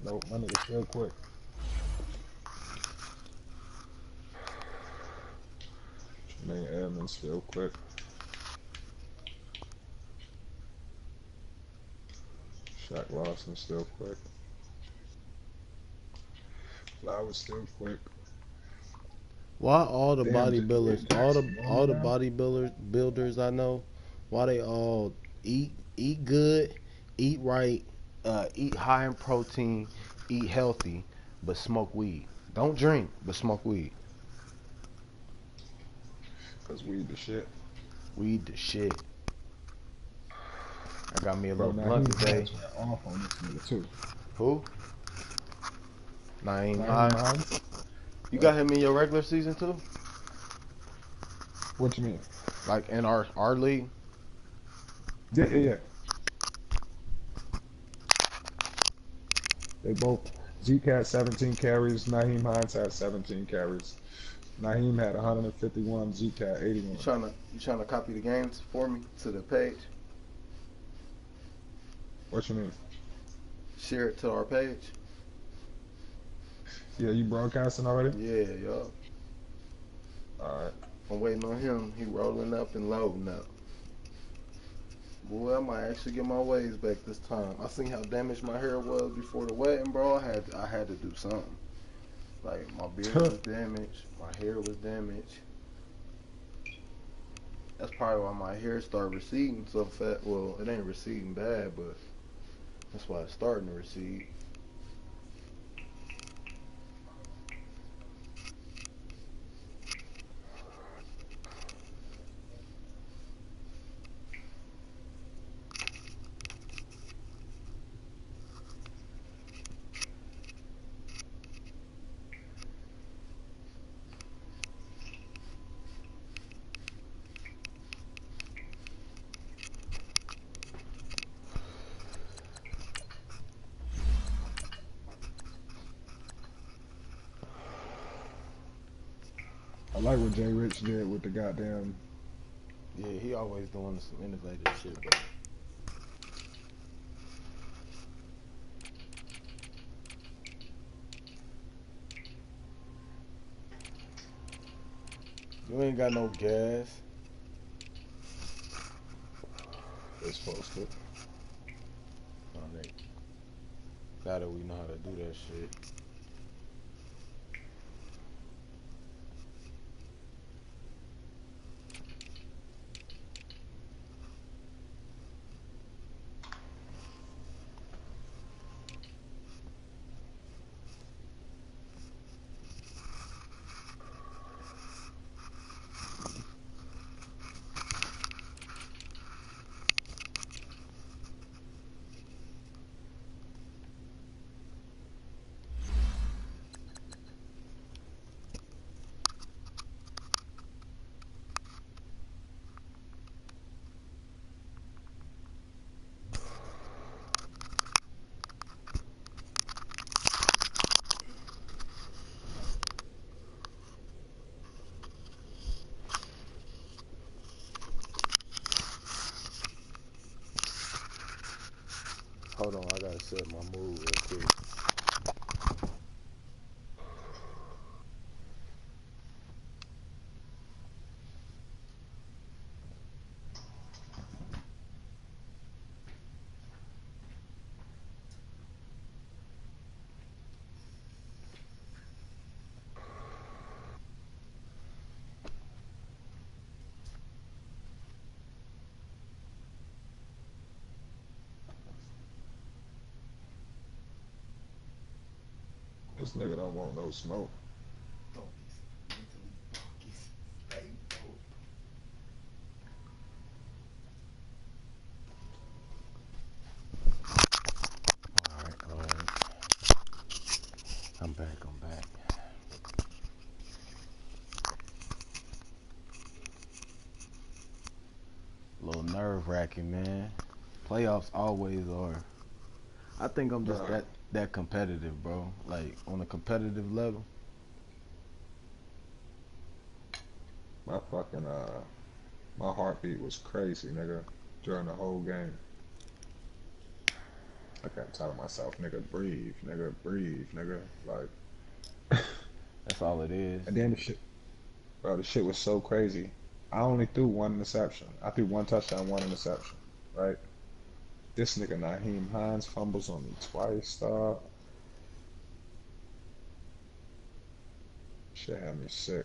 Nope, my nigga still quick. Nigga Edmonds still quick. Shaq Lawson still quick. Flowers still quick. Why all the Damn, J.J. bodybuilders, Jackson going all the down. bodybuilders builders I know, why they all eat good, eat right, eat high in protein, eat healthy, but smoke weed. Don't drink, but smoke weed. Cause we the shit. Weed the shit. I got me a Bro, little blunt Naheem today. Hines went off on this nigga too. Who? Naeem Naheem Hines. Hines? You Yeah. got him in your regular season too? What you mean? Like in our league? Yeah, yeah, yeah. They both. Zeke had 17 carries. Naheem Hines had 17 carries. Naheem had 151. Zeke had You 81. trying to copy the games for me to the page? What you mean? Share it to our page. Yeah, you broadcasting already? Yeah, yo. All right. I'm waiting on him. He rolling up and loading up. Boy, I might actually get my waves back this time. I seen how damaged my hair was before the wedding, bro. I had to do something. Like my beard was damaged, my hair was damaged. That's probably why my hair started receding so fast. Well, it ain't receding bad, but that's why it's starting to recede. I like what Jay Rich did with the goddamn. Yeah, he always doing some innovative shit, but you ain't got no gas. It's supposed to. Oh, they, now that we know how to do that shit. Hold on, I gotta set my mood real quick. This nigga don't want no smoke. All right. I'm back. I'm back. A little nerve wracking, man. Playoffs always are. I think I'm just Bruh, that competitive, bro. Like on a competitive level. my fucking my heartbeat was crazy, nigga, during the whole game. I kept telling myself, nigga, breathe, nigga. Like, That's all it is. and then the shit, bro, the shit was so crazy. I only threw one interception. I threw one touchdown, one interception, right? This nigga Naheem Hines fumbles on me twice, dog. Shit had me sick.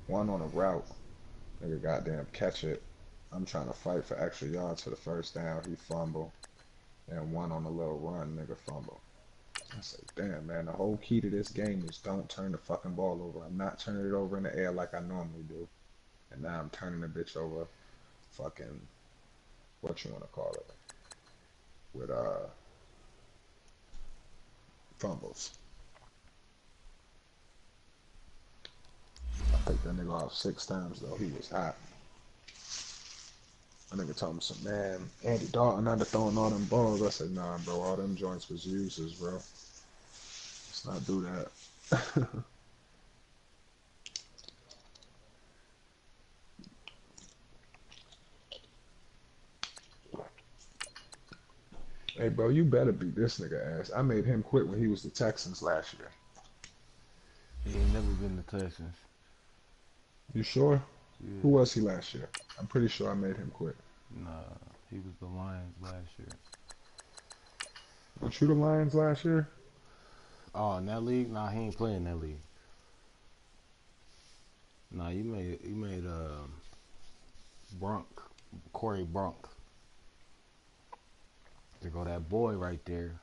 One on a route, nigga goddamn catch it. I'm trying to fight for extra yards for the first down. He fumble. And one on a little run, nigga fumble. I said, damn, man, the whole key to this game is don't turn the fucking ball over. I'm not turning it over in the air like I normally do. And now I'm turning the bitch over fucking, what you want to call it, with fumbles. I picked that nigga off 6 times, though. He was hot. That nigga told me some, man, Andy Dalton underthrowing all them balls. I said, nah, bro, all them joints was uses, bro. Let's not do that. Hey, bro, you better beat this nigga ass. I made him quit when he was the Texans last year. He ain't never been to Texans. You sure? Yeah. Who was he last year? I'm pretty sure I made him quit. Nah, he was the Lions last year. Weren't you the Lions last year? Oh, in that league? Nah, he ain't playing that league. Nah, you made Brunk, Corey Brunk. There go that boy right there.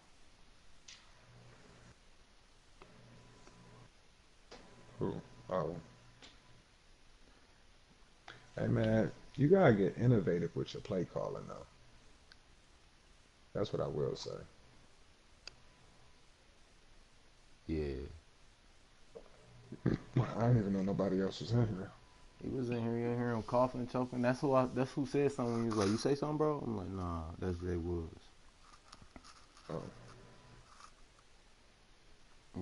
Who? Oh. Hey, man, you gotta get innovative with your play calling, though. That's what I will say. Yeah. I didn't even know nobody else was in here. He was in here, you hear him coughing and choking. That's who said something. He was like, "You say something, bro?" I'm like, "Nah, that's Jay Woods." Oh.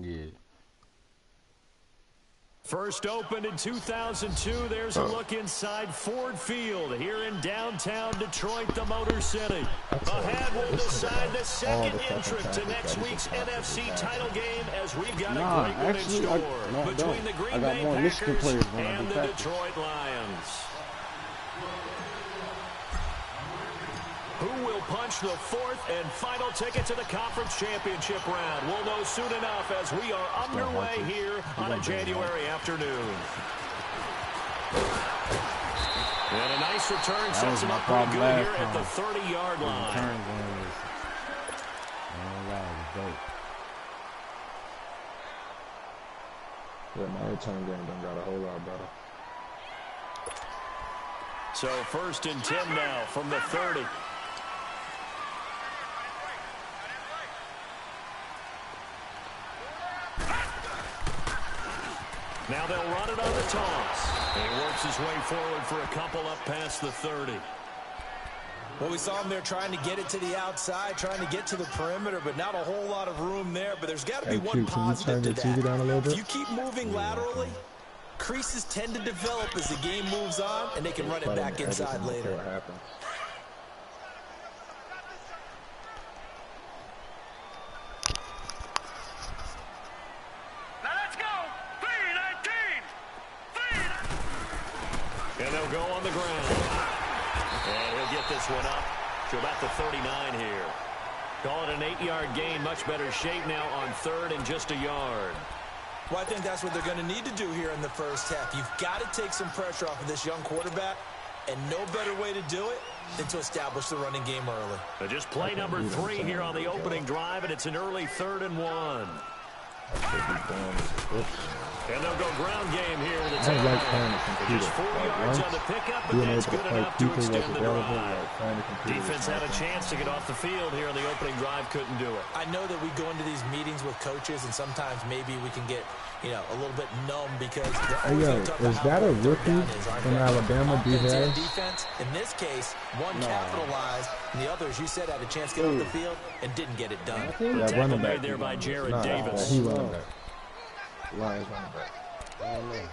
Yeah. First opened in 2002, there's a look inside Ford Field here in downtown Detroit, the Motor City. Ahead will decide the second entrant to next week's NFC title game as we've got a great one in store between the Green Bay Packers and the Detroit Lions. Who will punch the fourth and final ticket to the conference championship round? We'll know soon enough as we are underway here on a January afternoon. And a nice return sets him up pretty good here at the 30-yard line. Yeah, my return game done got a whole lot better. So 1st and 10 now from the 30. Now they'll run it on the toss. And he works his way forward for a couple up past the 30. Well, we saw him there trying to get it to the outside, trying to get to the perimeter, but not a whole lot of room there. But there's got to be one positive to that. If you keep moving laterally, creases tend to develop as the game moves on, and they can run it back inside later. And they'll go on the ground. And he'll get this one up to about the 39 here. Call it an 8-yard gain. Much better shape now on 3rd and just a yard. Well, I think that's what they're going to need to do here in the first half. You've got to take some pressure off of this young quarterback, and no better way to do it than to establish the running game early. But just play number 3 here on the opening drive, and it's an early 3rd and 1. And they'll go ground game here. I don't like playing the computer. Just 4 yards on the pickup, but that's good enough to extend the drive. Defense had a chance to get off the field here on the opening drive, couldn't do it. I know that we go into these meetings with coaches, and sometimes maybe we can get, a little bit numb because hey, yo, is that a rookie from Alabama, defense? In this case, one capitalized, and the others, you said, had a chance to get on the field and didn't get it done. That running back there by Jared Davis. He running back. Lions running back. I don't know.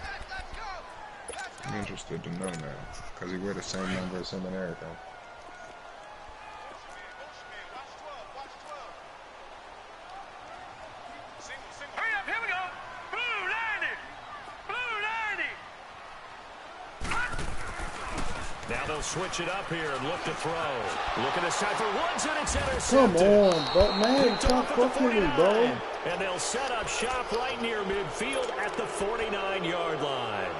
I'm interested to know now because he wear the same number as him and everything. they'll switch it up here and look to throw. Looking this time for Woods, and it's intercepted. Come on, but man, stop fucking me, bro. And they'll set up shop right near midfield at the 49-yard line.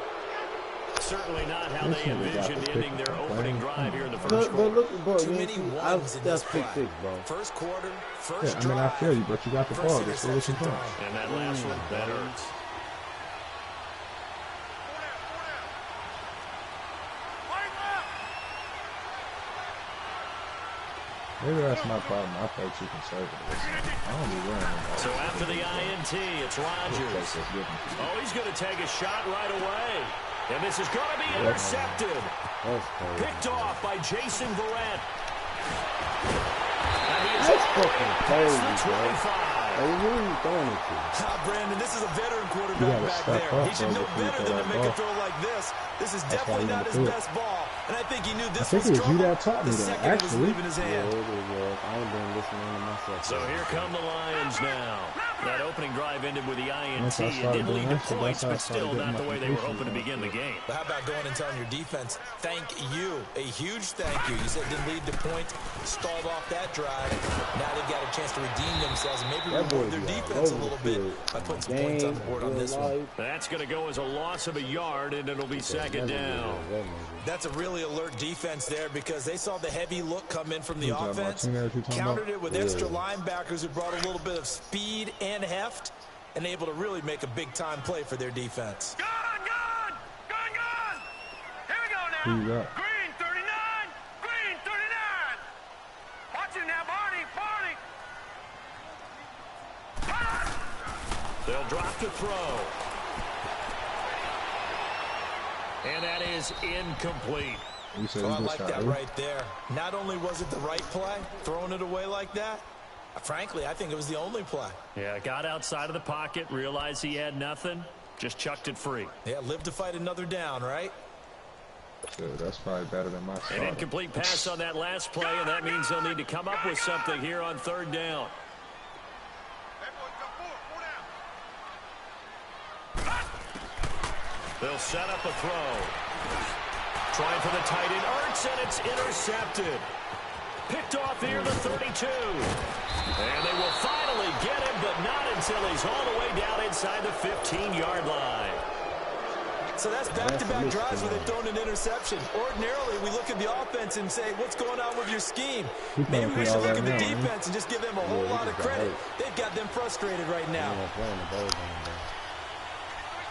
Certainly not how they envisioned ending their opening drive here in the first quarter. But look, bro, Too many ones in this pick play. six, bro. First quarter, first I mean, I drive. feel you, but you got the ball. First Just throw some interception points. And that last one, that hurts. Maybe that's my problem. I play too conservative. I don't be worrying about So after the INT, it's Rodgers. Oh, he's going to take a shot right away. And this is going to be intercepted. Picked off by Jason Verrett. That's fucking crazy, bro. Hey, who are you throwing it to? Brandon, this is a veteran quarterback back there. He should know better than to make a throw like this. This is definitely not his best ball. And I think he knew this was trouble the second it was leaving his hand. I ain't been listening to myself. So here come the Lions now. That opening drive ended with the INT. It didn't lead to points, but still not the way they were hoping to begin the game. But how about going and telling your defense, thank you, a huge thank you. You said it didn't lead to points, stalled off that drive. Now they've got a chance to redeem themselves and maybe reward their defense a little bit by putting some points on the board on this one. That's going to go as a loss of a yard, and it'll be second down. That's a really alert defense there because they saw the heavy look come in from the offense, countered it with extra linebackers who brought a little bit of speed and heft, and able to really make a big-time play for their defense. Gun! Here we go now. Who you got? Green 39! Green 39! Watch it now, Barney! They'll drop to throw. And that is incomplete. So I like that right there. Not only was it the right play, throwing it away like that, frankly, I think it was the only play. Yeah, got outside of the pocket, realized he had nothing, just chucked it free. Yeah, live to fight another down, right? Dude, that's probably better than my An incomplete pass on that last play, and that means they'll need to come up with something here on third down. They'll set up a throw. Trying for the tight end, Ertz, and it's intercepted. Picked off here, the 32. And they will finally get him, but not until he's all the way down inside the 15-yard line. So that's back-to-back drives where they've thrown an interception. Ordinarily, we look at the offense and say, what's going on with your scheme? Maybe we should look at the defense and just give them a whole lot of credit. They've got them frustrated right now.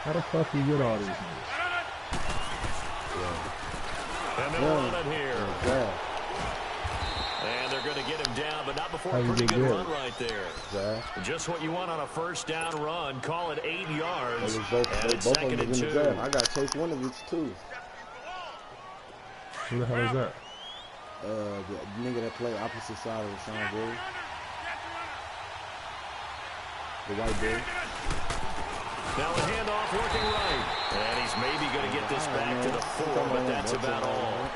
How the fuck you get all these niggas? And they'll run it here. And they're going to get him down, but not before a pretty good run right there. Just what you want on a first down run. Call it 8 yards. And it's second and 2. I got Chase Winovich too. Who the hell is that? The nigga that played opposite side of Sean Gary. The white dude. Now a handoff working right. And he's maybe going to get this back to the 4, but that's about all.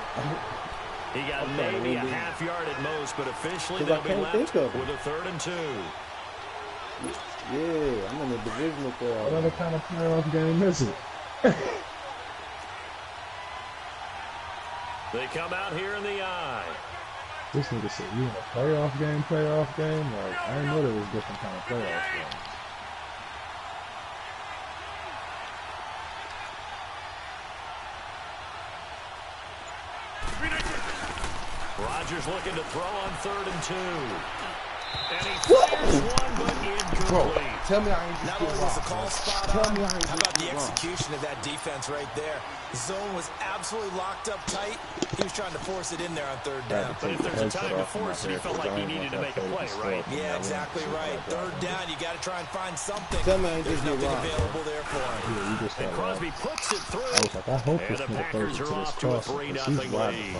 He got maybe a half yard at most, but officially they'll be left with a 3rd and 2. Yeah, I'm in the divisional playoff. What other kind of playoff game is it? They come out here in the eye. This nigga said, you in a playoff game? Like, I didn't know there was different kind of playoff games. Rodgers looking to throw on 3rd and 2. And he fires one, but incomplete. Bro, tell me I ain't just Not only was the call spot on, how about the execution of that defense right there? The zone was absolutely locked up tight. He was trying to force it in there on 3rd down. But if there's a time to force it, he felt like he needed to make a play, right? Yeah, exactly right. 3rd down, you got to try and find something. Tell me I ain't There's just nothing available there for him. And Crosby puts it through. I was like, I hope and this the nigga Packers throws are it off to to a this 3-0 lead.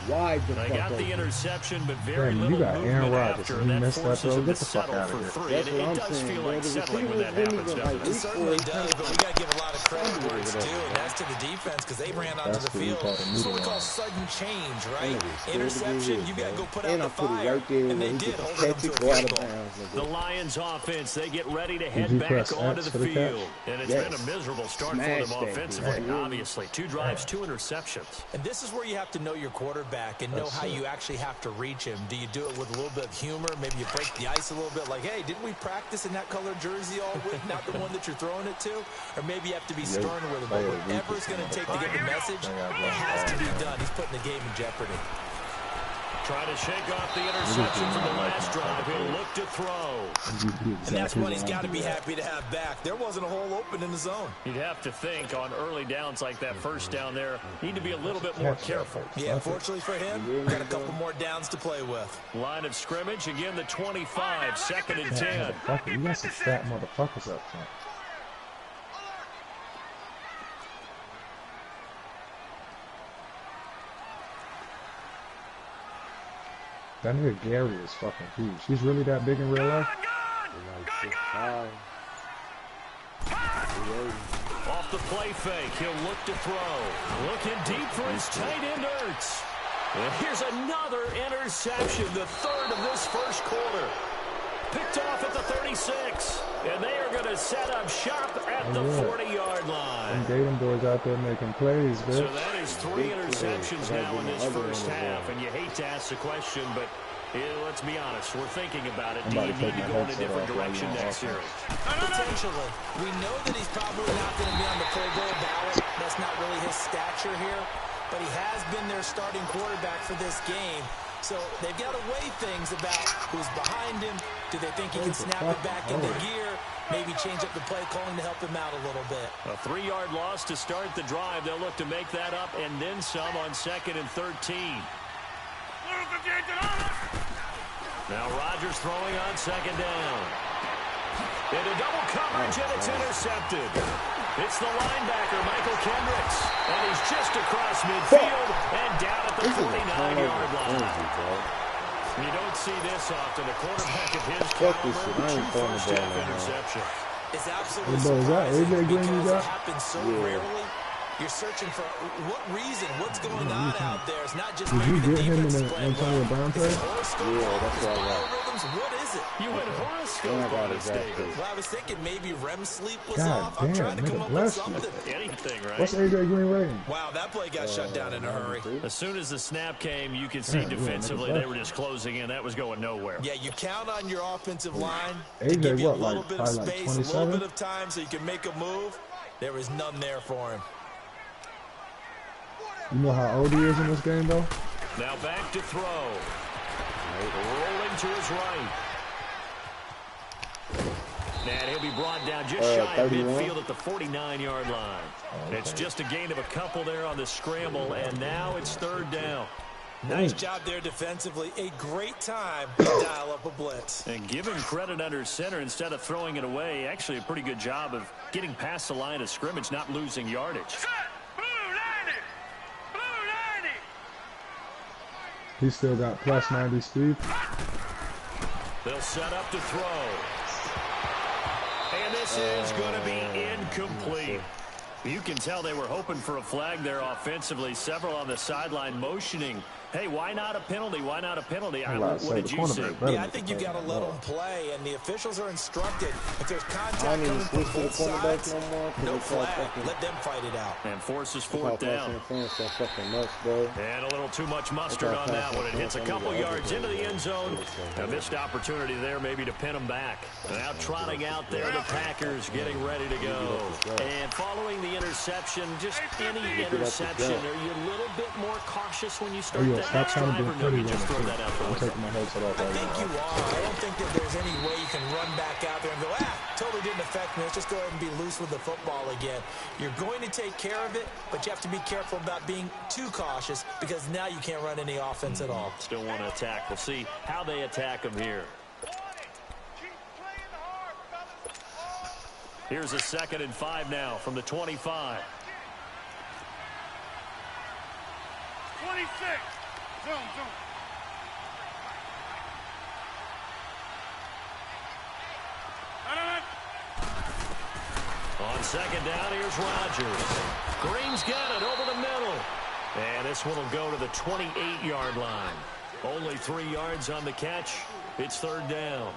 Wide the They fuck got open. the interception, but very Damn, little you got Aaron movement Rodgers, after and he that messed 4th forces bro. him Get to the fuck settle out for of here. 3. That's what It I'm does saying, feel bro. like The settling when that receivers didn't happens, even doesn't like it? It reach for certainly it. does, but we got to give a lot of credit where it's due, and that's to the defense because they ran onto That's the what we field. call the This is what we noodle call line. sudden change, That right? nigga scared to get Interception, hit, you got to bro. go put out And I the put it fire, right there and where they he did could hold it up catch to it, a go out field of goal. bounds, The nigga. Lions offense, they get ready to Did head you back press onto X the for the catch? field. And it's been a Yes. miserable start for Smash them that offensively, bitch. obviously. 2 drives, 2 interceptions. And this is where you have to know your quarterback and know That's how it. you actually have to reach him. Do you do it with a little bit of humor? Maybe you break the ice a little bit like, hey, didn't we practice in that color jersey all week, not the one that you're throwing it to? Or maybe you have to be Yo, stern with him. play But it, whatever read it's this going to take to get the motherfucker. message, They got it one has to ball, be man. done. He's putting the game in jeopardy. Trying to shake off the Niggas interception do from the not like last my drive. fucking He'll play. look to throw. And that's what he's got to be happy to have back. There wasn't a hole open in the zone. You'd have to think on early downs like that first down there, need to be a little bit more careful. Yeah, fortunately for him, got a couple more downs to play with. Line of scrimmage, again the 25, 2nd and 10. Motherfucker, you got some fat motherfuckers up front. That nigga Gary is fucking huge. He's really that big in real life? Off the play fake, he'll look to throw. Looking deep for his tight end, Ertz. And here's another interception, the 3rd of this first quarter. Picked off at the 36. And they are going to set up shop at the 40-yard line. Them Gator boys out there making plays, bitch. So that is 3 interceptions now in this first half. And you hate to ask the question, but let's be honest. We're thinking about it. Do you need to go in a different direction next series? Potentially. We know that he's probably not going to be on the Pro Bowl ballot. That's not really his stature here. But he has been their starting quarterback for this game. So they've got to weigh things about who's behind him. Do they think he can snap it back into gear? Maybe change up the play calling to help him out a little bit. A 3-yard loss to start the drive. They'll look to make that up and then some on 2nd and 13. Now Rodgers throwing on 2nd down. Into double coverage, and it's intercepted. It's the linebacker, Michael Kendricks. And he's just across midfield and down at the 49-yard line. You don't see this often. A quarterback of his caliber, 2 first-half interceptions. It's absolutely Is that AJ surprising Green you because it got? happens so rarely. You're searching for what reason, what's going on out there. It's not just Did you maybe the get him in defense the is playing Antonio well. Brown Is trade? it horoscope? Yeah, that's Is it what I got. biorhythms? What is it? You went horoscope I got on it, us, exactly. David. Well, I was thinking maybe REM sleep was God off. I'm damn, trying to come nigga, up with bless you. something. Anything, right? What's AJ Green rating? Wow, that play got shut down in a hurry. As soon as the snap came, you can see Yeah, defensively nigga, they were just closing in. That was going nowhere. Yeah, you count on your offensive line to AJ give you a what, little like, bit of probably like space, a little 27? bit of time so you can make a move. There was none there for him. You know how old he is in this game, though? Now back to throw. Rolling to his right. And he'll be brought down just shy of 31. midfield at the 49-yard line. It's just a gain of a couple there on the scramble, and now it's 3rd down. Nice job there defensively. A great time to dial up a blitz. And give him credit under center instead of throwing it away. Actually, a pretty good job of getting past the line of scrimmage, not losing yardage. He still got plus 90 speed. They'll set up to throw. And this is going to be incomplete. You can tell they were hoping for a flag there offensively. Several on the sideline motioning. Hey, why not a penalty? Why not a penalty? What did you see? Yeah, I think you got to let them play, and the officials are instructed. If there's contact I don't even coming from switch to the both cornerback sides, no more. no flag. Let them fight it out. And forces Call 4th pass down. interference so fucking much, bro. And a little too much mustard on that one. It hits a couple yards into the end zone. A missed opportunity there maybe to pin them back. Now trotting out there, the Packers getting ready to go. And following the interception, just any interception, are you a little bit more cautious when you start that next drive, or no, you just throw that out the I'm window? taking my headset off I right think now. you are. I don't think that there's any way you can run back out there and go, totally didn't affect me. Let's just go ahead and be loose with the football again. You're going to take care of it, but you have to be careful about being too cautious because now you can't run any offense at all. Still want to attack. We'll see how they attack them here. Here's a 2nd and 5 now from the 25. 26. Zoom. On second down, here's Rodgers. Green's got it over the middle. And this one will go to the 28-yard line. Only 3 yards on the catch. It's third down.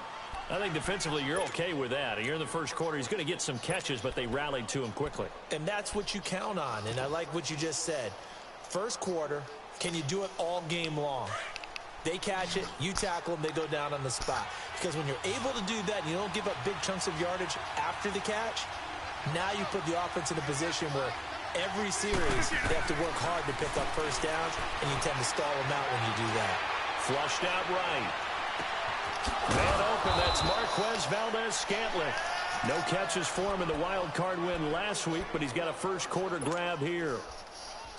I think defensively you're okay with that. You're in the first quarter. He's going to get some catches, but they rallied to him quickly. And that's what you count on, and I like what you just said. First quarter, can you do it all game long? They catch it, you tackle them, they go down on the spot. Because when you're able to do that and you don't give up big chunks of yardage after the catch, now you put the offense in a position where every series they have to work hard to pick up first downs, and you tend to stall them out when you do that. Flushed out right. Man open, that's Marquez Valdez-Scantling. No catches for him in the wild card win last week, but he's got a first quarter grab here.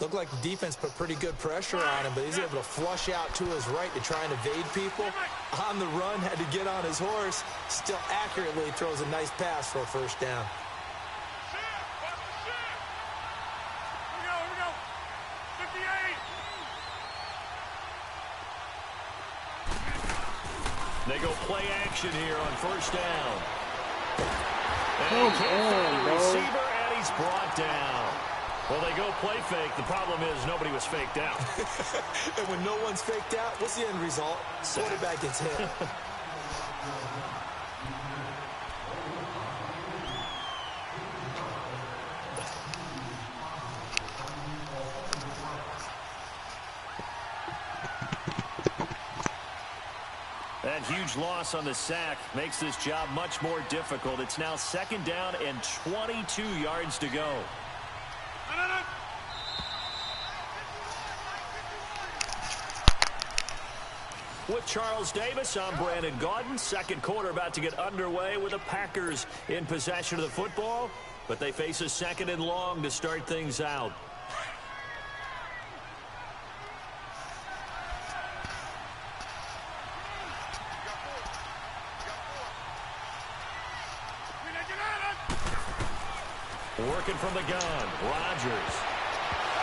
Looked like the defense put pretty good pressure on him, but he's able to flush out to his right to try and evade people. On the run, had to get on his horse. Still accurately throws a nice pass for a first down. Here we go. 58. They go play action here on first down. Come on, bro. Receiver, and he's brought down. Well, they go play fake. The problem is nobody was faked out. And when no one's faked out, what's the end result? Quarterback gets hit. That huge loss on the sack makes this job much more difficult. It's now second down and 22 yards to go. With Charles Davis, I'm Brandon Gaudin. Second quarter about to get underway with the Packers in possession of the football, but they face a second and long to start things out. Working from the gun, Rodgers.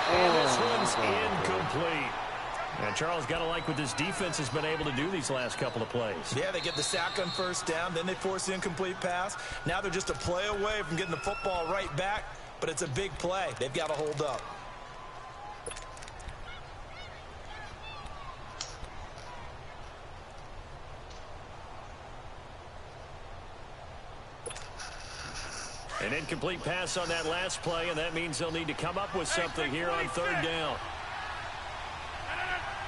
And this one's incomplete. And Charles, got to like what this defense has been able to do these last couple of plays. Yeah, they get the sack on first down, then they force the incomplete pass. Now they're just a play away from getting the football right back, but it's a big play. They've got to hold up. An incomplete pass on that last play, and that means they'll need to come up with something here on third down.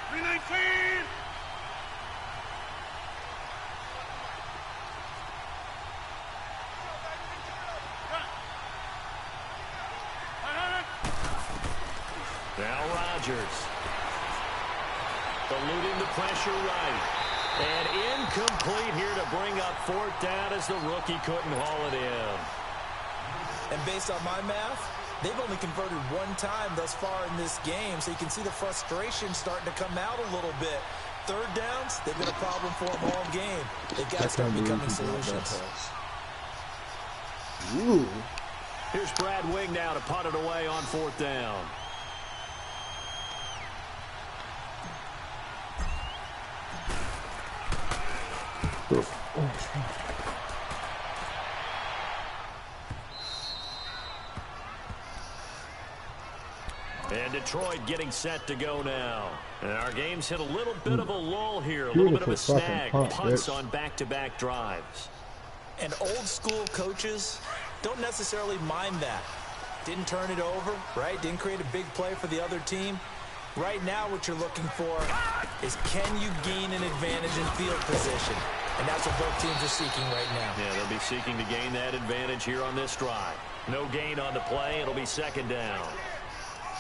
319. Now Rodgers. Eluding the pressure right. And incomplete here to bring up fourth down as the rookie couldn't haul it in. And based on my math, they've only converted one time thus far in this game, so you can see the frustration starting to come out a little bit. Third downs, they've been a problem for them all game. They've got to start becoming solutions. Ooh. Here's Brad Wing now to punt it away on fourth down. And Detroit getting set to go now. And our game's hit a little bit of a lull here. A little bit of a snag. Punts on back-to-back drives. And old school coaches don't necessarily mind that. Didn't turn it over, right? Didn't create a big play for the other team. Right now what you're looking for is, can you gain an advantage in field position? And that's what both teams are seeking right now. Yeah, they'll be seeking to gain that advantage here on this drive. No gain on the play. It'll be second down.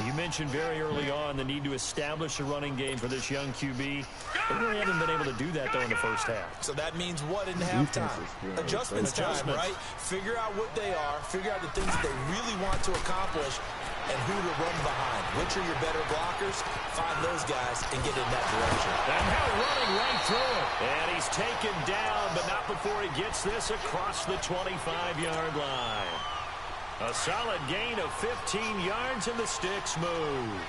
You mentioned very early on the need to establish a running game for this young QB. They really haven't been able to do that, though, in the first half. So that means what in halftime? Adjustments time, right? Figure out what they are, figure out the things that they really want to accomplish, and who to run behind. Which are your better blockers? Find those guys and get in that direction. And now running right through it. And he's taken down, but not before he gets this across the 25-yard line. A solid gain of 15 yards, and the sticks move.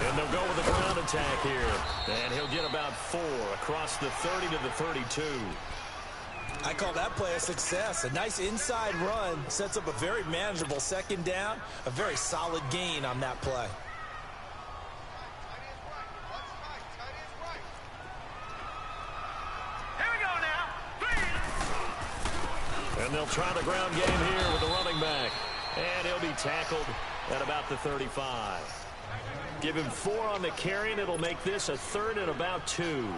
And they'll go with a ground attack here. And he'll get about 4 across the 30 to the 32. I call that play a success. A nice inside run sets up a very manageable second down, a very solid gain on that play. Here we go now. And they'll try the ground game here with the running back. And he'll be tackled at about the 35. Give him 4 on the carry, and it'll make this a 3rd and about 2.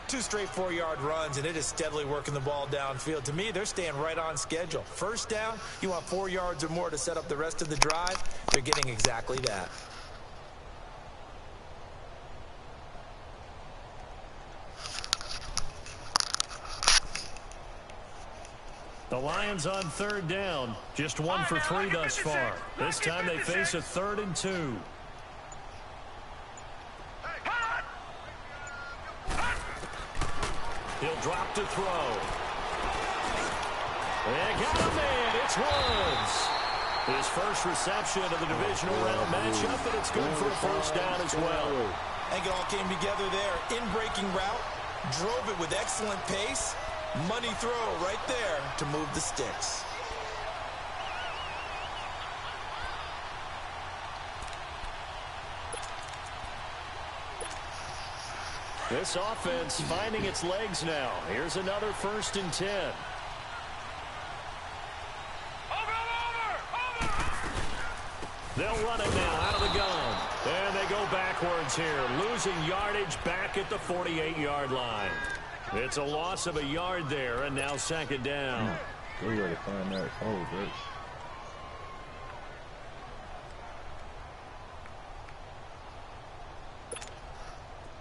2 straight 4-yard runs, and it is steadily working the ball downfield. To me, they're staying right on schedule. First down, you want 4 yards or more to set up the rest of the drive. They're getting exactly that. The Lions on 3rd down. Just 1 for 3 thus far. This time they face a 3rd and 2. He'll drop to throw. And got him in. It's Woods. His first reception of the divisional round matchup, and it's good for a first down as well. I think it all came together there. In-breaking route, drove it with excellent pace. Money throw right there to move the sticks. This offense finding its legs now. Here's another 1st and 10. They'll run it now out of the gun. And they go backwards here, losing yardage back at the 48-yard line. It's a loss of a yard there, and now 2nd down. Good way to find that hole, bitch.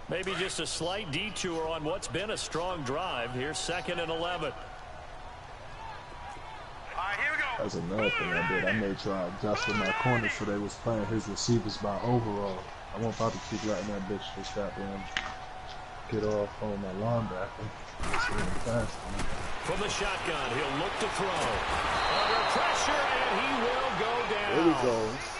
Maybe just a slight detour on what's been a strong drive. Here's 2nd and 11. That's another thing I did. I made sure I adjusted my corners so they was playing his receivers by overall. I won't about to keep letting that bitch just goddamn get off on my linebacker. From the shotgun, he'll look to throw. Under pressure, and he will go down. There we go.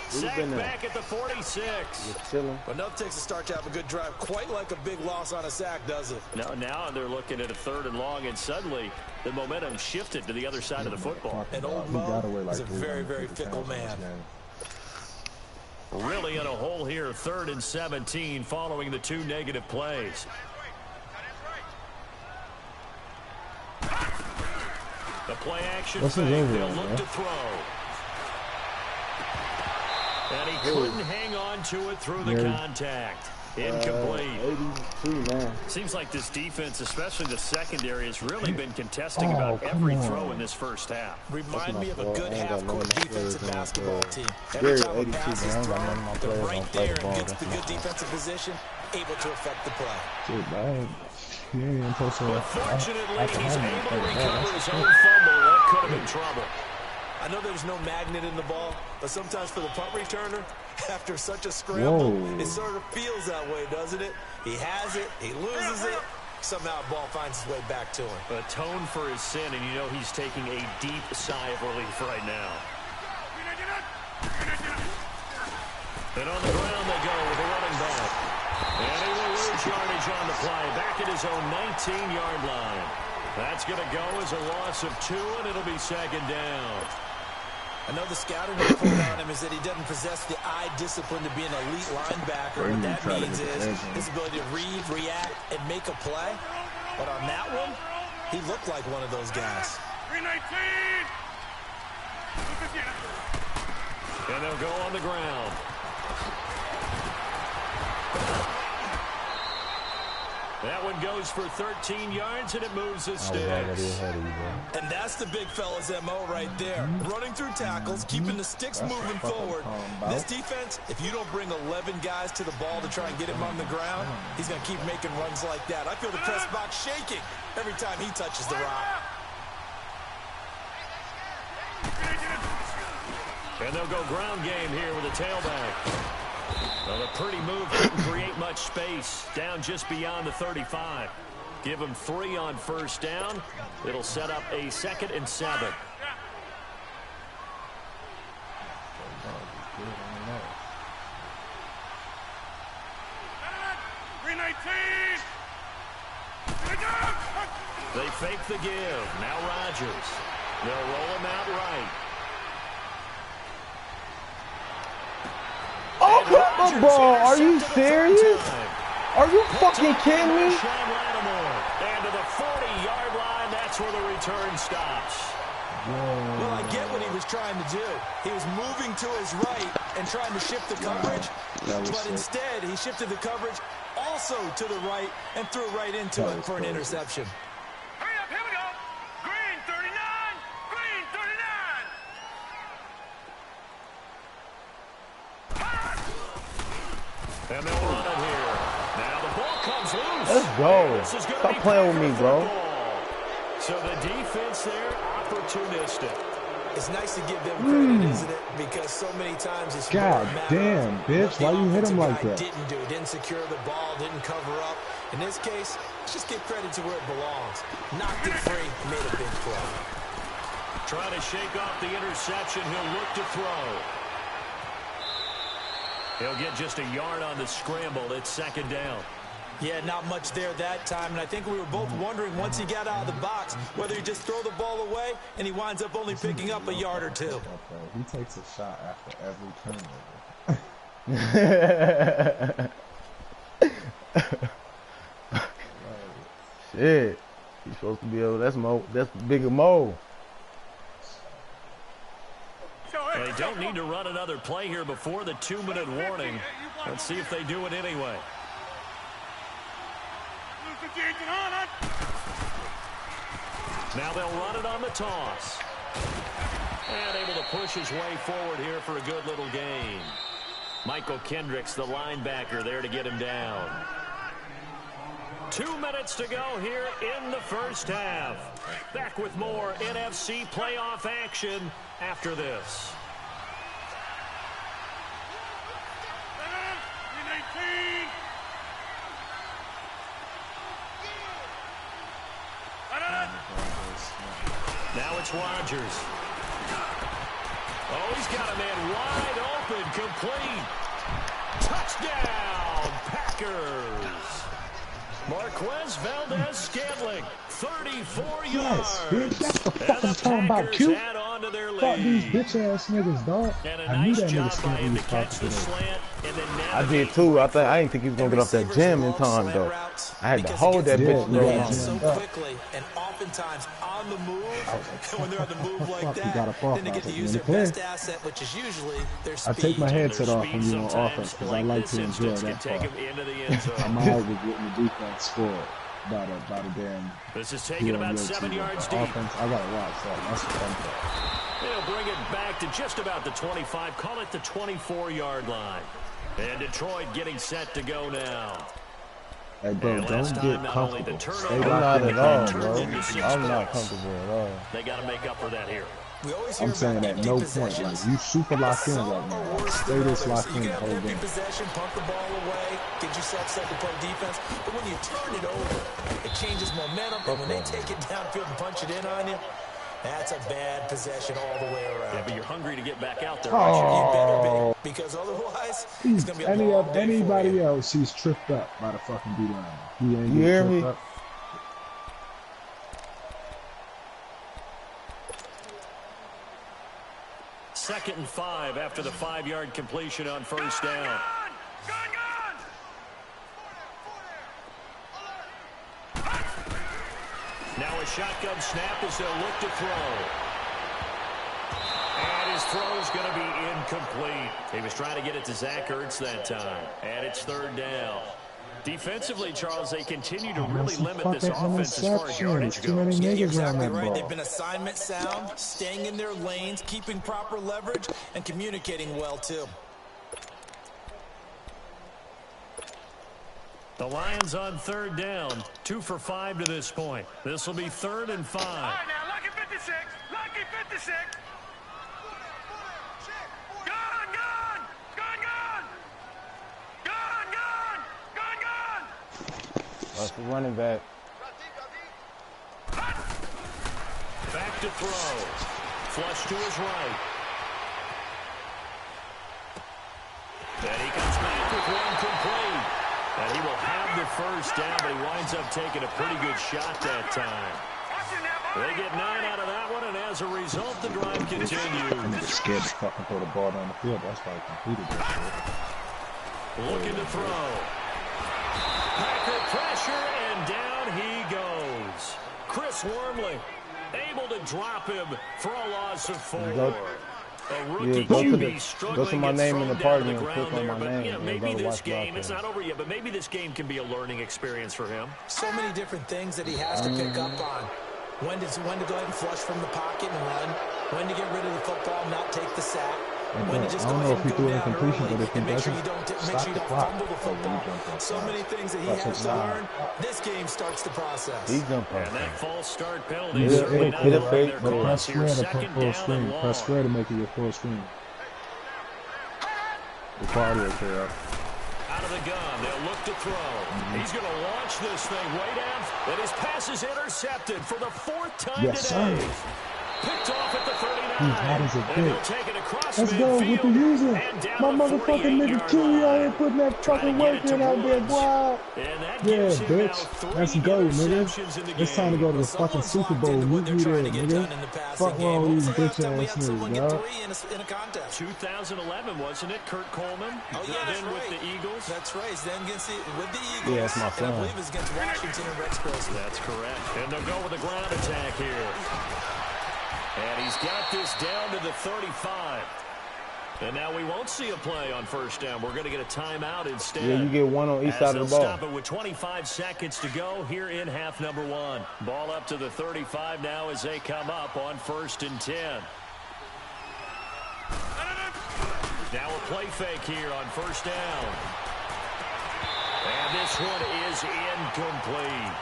Sacked back at the 46. Just chilling. But enough takes a start to have a good drive. Quite like a big loss on a sack, does it? Now they're looking at a 3rd and long, and suddenly the momentum shifted to the other side of the football. And old Mo is a very, very fickle man. Really in a hole here, 3rd and 17 following the 2 negative plays. The play action fake, they'll look to throw. And he couldn't hang on to it through the contact. Incomplete. 82, man. Seems like this defense, especially the secondary, has really been contesting about every throw in this first half. Remind me of a good half-court defensive basketball team. Every time a pass is thrown, they're right there against the good defensive position, able to affect the play. But fortunately, he's able to recover his own fumble. That could have been trouble. I know there's no magnet in the ball, but sometimes for the punt returner, after such a scramble, it sort of feels that way, doesn't it? He has it, he loses it, somehow the ball finds its way back to him. Atone for his sin, and you know he's taking a deep sigh of relief right now. And on the ground they go with the running back. And he will lose yardage on the play, back at his own 19-yard line. That's going to go as a loss of 2, and it'll be 2nd down. I know the scouting report on him is that he doesn't possess the eye discipline to be an elite linebacker. What that means is his ability to read, react, and make a play. But on that one, he looked like one of those guys. 319! And they'll go on the ground. That one goes for 13 yards, and it moves the sticks. And that's the big fella's M.O. right there. Running through tackles, keeping the sticks moving forward. This defense, if you don't bring 11 guys to the ball to try and get him on the ground, he's going to keep making runs like that. I feel the press box shaking every time he touches the rock. And they'll go ground game here with a tailback. Well, a pretty move couldn't create much space. Down just beyond the 35. Give him 3 on first down. It'll set up a 2nd and 7. 319! They fake the give. Now Rodgers. They'll roll him out right. Oh, come on, ball. Are you serious? Are you fucking kidding me? And to the 40-yard line, that's where the return stops. Well, I get what he was trying to do. He was moving to his right and trying to shift the coverage, but instead he shifted the coverage also to the right and threw right into it for an interception. Hurry up, here we go. Green 39, green 39. And they'll run it here. Now the ball comes loose. Let's go. Stop playing with me, bro. So the defense there, opportunistic. It's nice to give them credit, isn't it? Because so many times it's God damn, bitch, why you hit him like that? Didn't secure the ball, didn't cover up. In this case, let's just give credit to where it belongs. Knocked it free, made a big play. Trying to shake off the interception, he'll look to throw. He'll get just a yard on the scramble. It's second down. Yeah, not much there that time, and I think we were both wondering once he got out of the box whether he just throw the ball away and he winds up only picking up a yard or two. He takes a shot after every turnover. Shit. He's supposed to be able, that's bigger Mo. They don't need to run another play here before the 2-minute warning. Let's see if they do it anyway. Now they'll run it on the toss. And able to push his way forward here for a good little gain. Michael Kendricks, the linebacker, there to get him down. 2 minutes to go here in the first half. Back with more NFC playoff action after this. Now it's Rodgers. Oh, he's got a man wide open, complete. Touchdown, Packers. Marquez Valdez-Scantling, 34 yards. Bitch, that's the fuck I'm And the talking about, Packers Q. add on to their Fuck these lead. bitch ass niggas, dog. And a I knew nice that nigga job by Scantling him to was catch talking the to me. slant and then I navigate. did too. I didn't think he was gonna get off that gym in time though. I had to hold that bitch Yeah, real yeah, long. So quickly and oftentimes on the move. And when they're on the move like that, then they get to use their best asset, which is usually their speed. I take my headset Their off when speed you're on sometimes, offense because I like like this to enjoy instance, can that take part. him into the end zone. I'm always getting the defense scored by the damn. This is taken about 7 yards deep. Offense, I gotta watch that. That's the fun part. They'll bring it back to just about the 25, call it the 24-yard line. And Detroit getting set to go now. Hey, bro, And don't last get time, not only the comfortable. turnover, Stay I'm not locked in. at all, turned bro. into 6 I'm not points. comfortable at all. They got to make up for that here. We always hear I'm saying about at empty no point, possessions. like, you super locked in Some right are now. worse Stay than this others. locked You in can the have whole empty game. possession, punt the ball away, get yourself set to play defense. But when you turn it over, it changes momentum. And when they take it downfield and punch it in on you, that's a bad possession all the way around. Yeah, but you're hungry to get back out there, You aren't better be, because otherwise, it's going to be a long day for Anybody you. else, he's tripped up by the fucking D-line. He ain't You hear getting me? tripped up. Second and 5 after the 5-yard completion on first down. Now a shotgun snap as they'll look to throw. And his throw is going to be incomplete. He was trying to get it to Zach Ertz that time. And it's third down. Defensively, Charles, they continue to really limit this offense as far as yardage Too many goes. Yeah, you're niggas around exactly that right. ball. They've been assignment sound, staying in their lanes, keeping proper leverage, and communicating well, too. The Lions on third down, 2 for 5 to this point. This will be 3rd and 5. All right, now, Lucky 56. Lucky 56. Gun, gun. Gun, gun. Gun, gun. Gun, gun. That's the running back. Back to throw. Flush to his right. Then he comes back with one complete. And he will have the first down, but he winds up taking a pretty good shot that time. They get 9 out of that one, and as a result, the drive continues. I'm scared to fucking throw the ball down the field. That's why I completed that shit. Looking to throw. Packer pressure, and down he goes. Chris Wormley able to drop him for a loss of 4. A rookie QB struggling go to my name in the party and click on my name. Yeah, maybe this game, it's not over yet, but maybe this game can be a learning experience for him. So many different things that he has to pick up on. When to go ahead and flush from the pocket and run. When to get rid of the football, not take the sack. When to just go ahead and go down early and make sure you don't fumble the football. So many things that he has to learn. This game starts the process. He jumped and that false start penalty is certainly not their cause here. Second down and long. Press square to make it your full screen. The quality right there. Out of the gun, they'll look to throw. He's going to launch this thing way down, and his pass is intercepted for the 4th time today. Sir. Picked off at the 39. He's hot as a and he'll take it across Let's go with the user. My motherfucking nigga Chewy out here putting that fucking work in out there, boy. Yeah, bitch. Let's go, nigga. It's time to go to the fucking Super Bowl. Meet me there, nigga. Fuck wrong with these bitch ass niggas, dog. 2011, wasn't it? Kurt Coleman. Oh, yeah, that's then right. with the Eagles. That's right. Then with the Eagles. Yeah, that's my friend. And I believe it's against Washington and Rex Grossman. That's correct. And they'll go with a ground attack here. And he's got this down to the 35. And now we won't see a play on first down. We're going to get a timeout instead. Yeah, you get one on each side of the ball. Stop it with 25 seconds to go here in half number 1. Ball up to the 35 now as they come up on 1st and 10. Now a play fake here on first down. And this one is incomplete.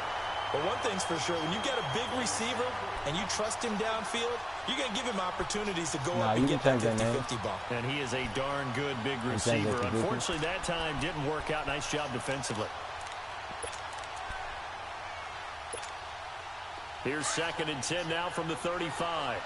But one thing's for sure, when you got a big receiver and you trust him downfield, you're going to give him opportunities to go up and get that 50-50 ball. And he is a darn good big receiver. Unfortunately, that time didn't work out. Nice job defensively. Here's 2nd and 10 now from the 35.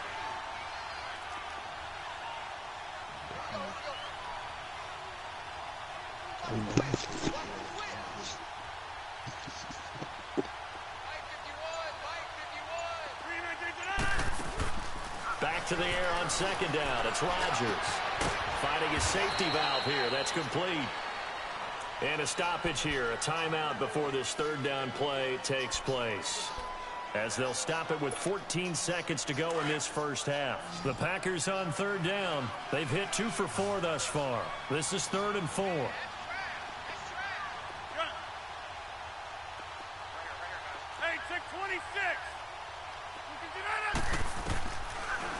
Back to the air on 2nd down. It's Rodgers finding his safety valve here. That's complete. And a stoppage here, a timeout before this 3rd down play takes place. As they'll stop it with 14 seconds to go in this first half. The Packers on 3rd down. They've hit 2 for 4 thus far. This is 3rd and 4.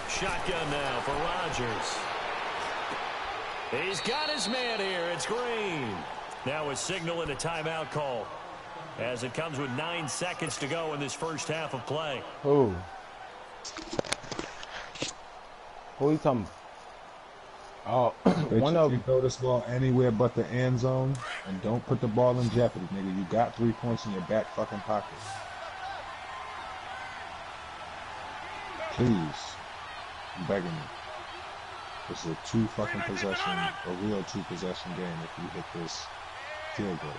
Shotgun now for Rodgers. He's got his man here. It's Green. Now a signal and a timeout call as it comes with 9 seconds to go in this first half of play. Who are you talking about? Oh, one of them. Throw this ball anywhere but the end zone and don't put the ball in jeopardy, nigga. You got 3 points in your back fucking pocket. Please. I'm begging you. This is a 2 fucking possession, a real 2 possession game if you hit this field goal.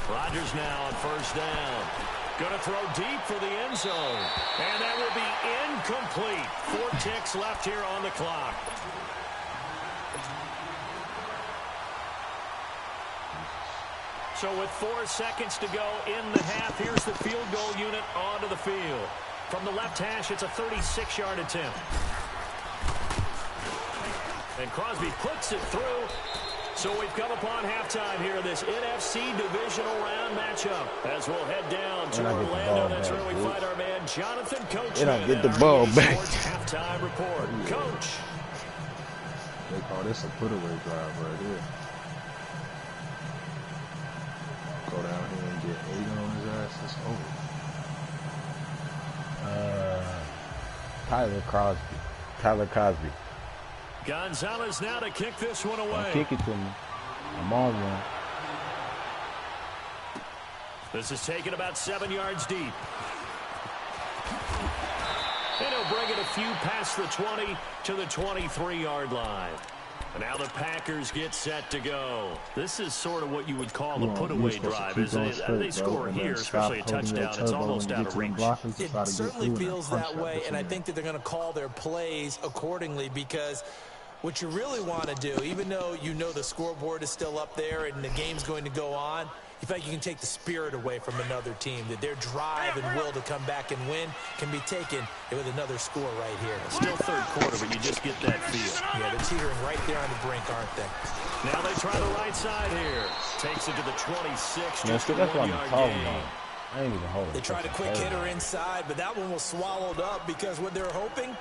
Rodgers now on first down. Going to throw deep for the end zone. And that will be incomplete. 4 ticks left here on the clock. So with 4 seconds to go in the half, here's the field goal unit onto the field. From the left hash, it's a 36-yard attempt. And Crosby puts it through. So we've come upon halftime here in this NFC divisional round matchup. As we'll head down to Orlando, that's where we find our man Jonathan Coach. And I get the ball back. Halftime report. Coach. They call this a put-away drive right here. Go down here and get 8 on his ass. It's over. Tyler Cosby. Gonzalez now to kick this one away. Kick it to me. I'm on one. This is taken about 7 yards deep. And he'll bring it a few past the 20 to the 23-yard line. And now the Packers get set to go. This is sort of what you would call a put-away drive, isn't it? They score here, especially a touchdown. It's almost out of reach. It certainly feels that way, and I think that they're going to call their plays accordingly because what you really want to do, even though you know the scoreboard is still up there and the game's going to go on, you feel like you can take the spirit away from another team, that their drive and will to come back and win can be taken with another score right here. Still third quarter, but you just get that feel. Yeah, they're teetering right there on the brink, aren't they? Now they try the right side here. Takes it to the 26, just a that's what I'm 1-yard talking gain. about. I ain't even holding. They tried a quick hitter inside, but that one was swallowed up because what they're hoping,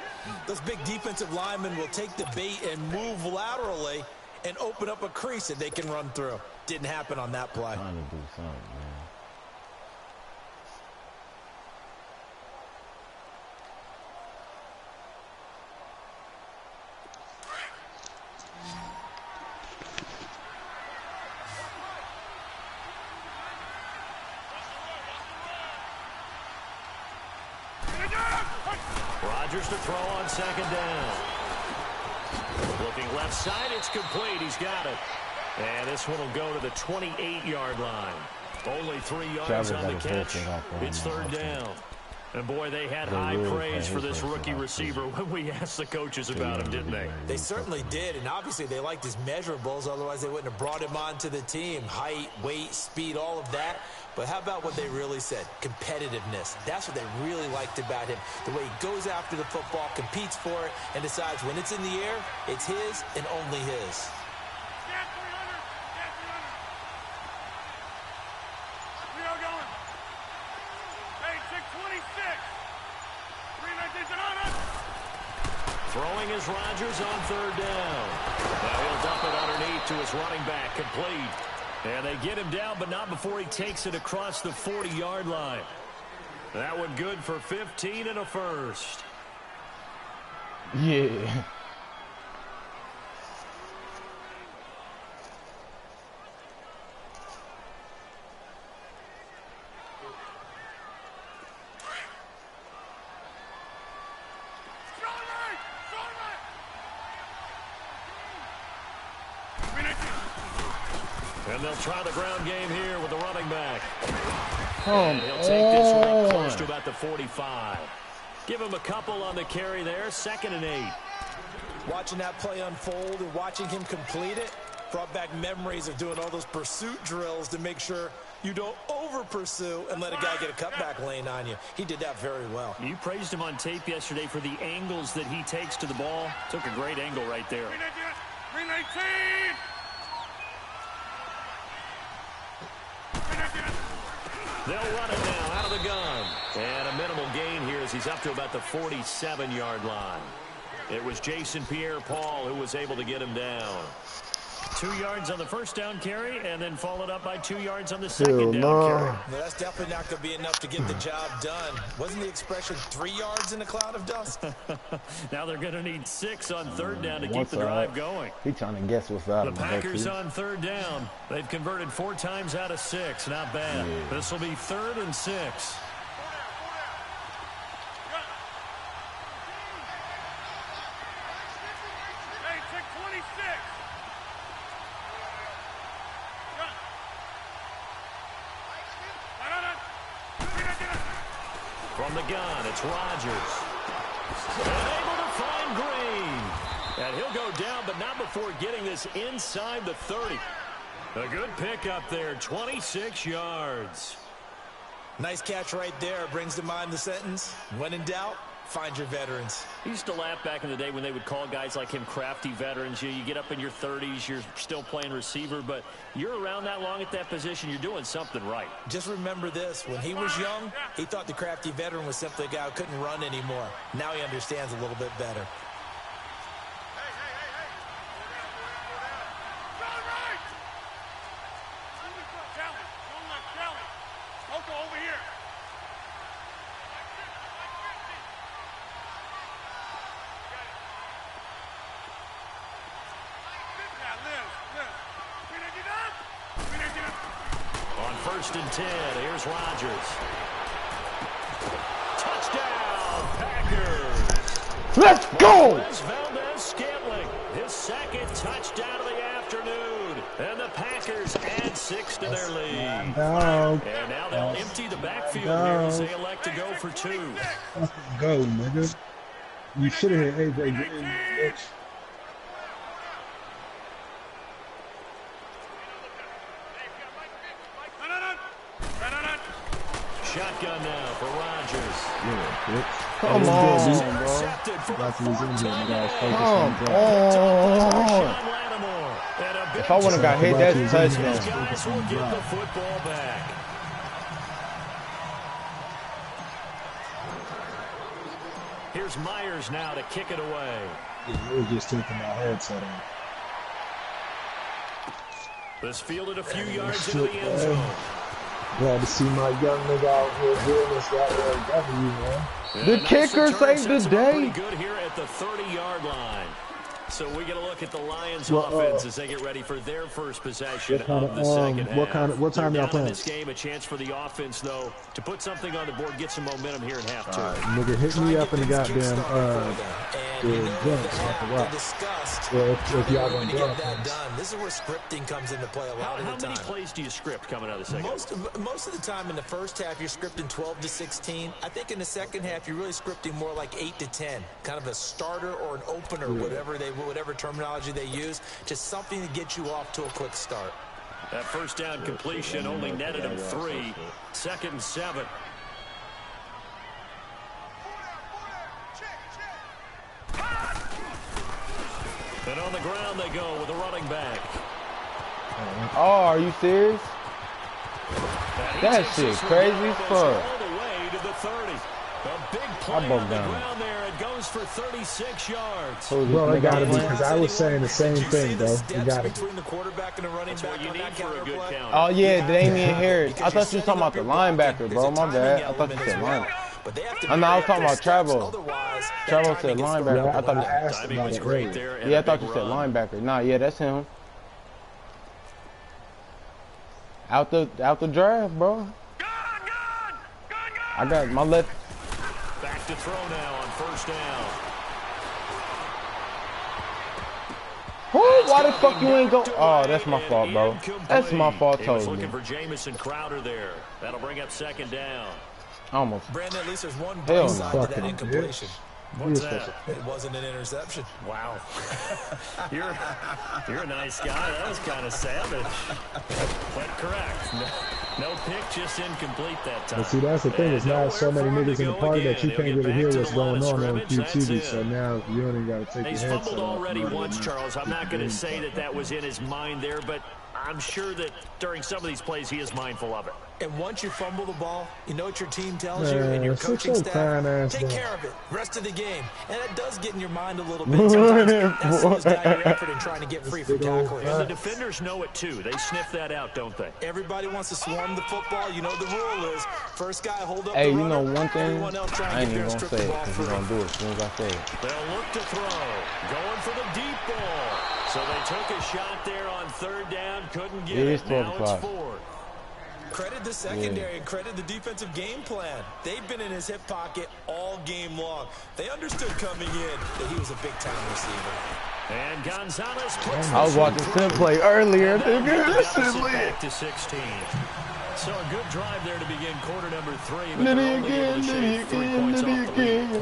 those big defensive linemen will take the bait and move laterally and open up a crease that they can run through. Didn't happen on that play. Trying to do something, man. Rodgers to throw on second down. Looking left side, it's complete. He's got it. And this one will go to the 28-yard line. Only 3 yards on the catch. It's third down. And, boy, they had high praise for this rookie receiver when we asked the coaches about him, didn't they? They certainly did, and obviously they liked his measurables. Otherwise, they wouldn't have brought him onto the team. Height, weight, speed, all of that. But how about what they really said? Competitiveness. That's what they really liked about him. The way he goes after the football, competes for it, and decides when it's in the air, it's his and only his. Throwing is Rodgers on third down. Now he'll dump it underneath to his running back, complete. And they get him down, but not before he takes it across the 40-yard line. That one good for 15 and a first. Yeah. And they'll try the ground game here with the running back. And he'll take this one close to about the 45. Give him a couple on the carry there, 2nd and 8. Watching that play unfold and watching him complete it brought back memories of doing all those pursuit drills to make sure you don't over-pursue and let a guy get a cutback lane on you. He did that very well. You praised him on tape yesterday for the angles that he takes to the ball. Took a great angle right there. 319! They'll run it now out of the gun. And a minimal gain here as he's up to about the 47-yard line. It was Jason Pierre-Paul who was able to get him down. 2 yards on the first down carry, and then followed up by 2 yards on the second down carry. No, that's definitely not going to be enough to get the job done. Wasn't the expression 3 yards in a cloud of dust? Now they're going to need 6 on third down to keep the drive going. He trying to guess what's out The of Packers on third down. They've converted 4 times out of 6. Not bad. Yeah. This will be 3rd and 6. From the gun, it's Rodgers. And able to find Green. And he'll go down, but not before getting this inside the 30. A good pickup there, 26 yards. Nice catch right there. Brings to mind the sentence, when in doubt, find your veterans. He used to laugh back in the day when they would call guys like him crafty veterans. You get up in your 30s, you're still playing receiver, but you're around that long at that position, you're doing something right. Just remember this. When he was young, he thought the crafty veteran was simply a guy who couldn't run anymore. Now he understands a little bit better. 1st and 10. Here's Rodgers. Touchdown, Packers. Let's go! Valdez-Scantling, his 2nd touchdown of the afternoon. And the Packers add 6 to their lead. No. And now they'll empty the backfield here as they elect to go for 2. Go, nigga. You should have hit AJ Green, bitch. Shotgun now for Rodgers. Yeah, bitch. Come on, bro. If I wouldn't got hit, that's a touchdown. Guys will get the football back. Here's Myers now to kick it away. Yeah, we were just taking my headset on. This fielded a few yards into the end zone. Glad to see my young nigga out here doing this goddamn W, man. The kicker saved the day. Pretty good here at the 30-yard line. So we get a look at the Lions' offense as they get ready for their first possession of the second half. What time y'all playing? This game, a chance for the offense, though, to put something on the board, get some momentum here in half two. Nigga, hit me up in the goddamn if y'all gonna get that done. This is where scripting comes into play a lot of the time. How many plays do you script coming out of the second half? Most of the time in the first half, you're scripting 12 to 16. I think in the second half, you're really scripting more like 8 to 10. Kind of a starter or an opener, whatever terminology they use, just something to get you off to a quick start. That first down completion only netted him 3. 2nd and 7. And on the ground they go with a running back. Oh, are you serious? That shit crazy as fuck. All the way to the 30. A big play on the ground there. It goes for 36 yards. Bro, it gotta be, because I was saying the same thing, bro. You gotta between the quarterback and the running back you need for a good count. Oh, yeah, Damian Harris. I thought you were talking about the linebacker, bro. My bad. I thought you said linebacker. I was talking about Travel. Travel said linebacker. I thought asked about it earlier. Yeah, I thought you said linebacker. Nah, yeah, that's him. Out the draft, bro. I got my left. Back to throw now on 1st down. Why the fuck you ain't go? Oh, that's my fault, bro. That's my fault, totally. Looking for Jamison Crowder there. That'll bring up 2nd down. Almost. Brandon, at least there's one Hell side no. to that incompletion. What's that? It wasn't an interception. Wow. You're a nice guy. That was kind of savage. But correct. No pick, just incomplete that time. But see, that's the thing. It's not so many niggas in the party that you can't really hear what's going on QTV. So now you don't even got to take your headset off. He's fumbled already once, Charles. I'm not going to say that was in his mind there, but I'm sure that during some of these plays he is mindful of it. And once you fumble the ball, you know what your team tells you and your coaching staff? Take care of it. Rest of the game. And it does get in your mind a little bit. Sometimes that slows down your effort in trying to get free from tackling. And the defenders know it too. They sniff that out, don't they? Everybody wants to swarm the football. You know the rule is first guy hold up hey, the you know runner, one thing? I ain't even going to say it because he's going to do it as soon as I say it. They'll look to throw. Going for the deep ball. So they took a shot there on 3rd down. Couldn't get it. Now it's 4th. Credit the secondary and credit the defensive game plan. They've been in his hip pocket all game long. They understood coming in that he was a big-time receiver. And Gonzalez puts I was watching Sim play earlier. Back to 16. So a good drive there to begin quarter number 3.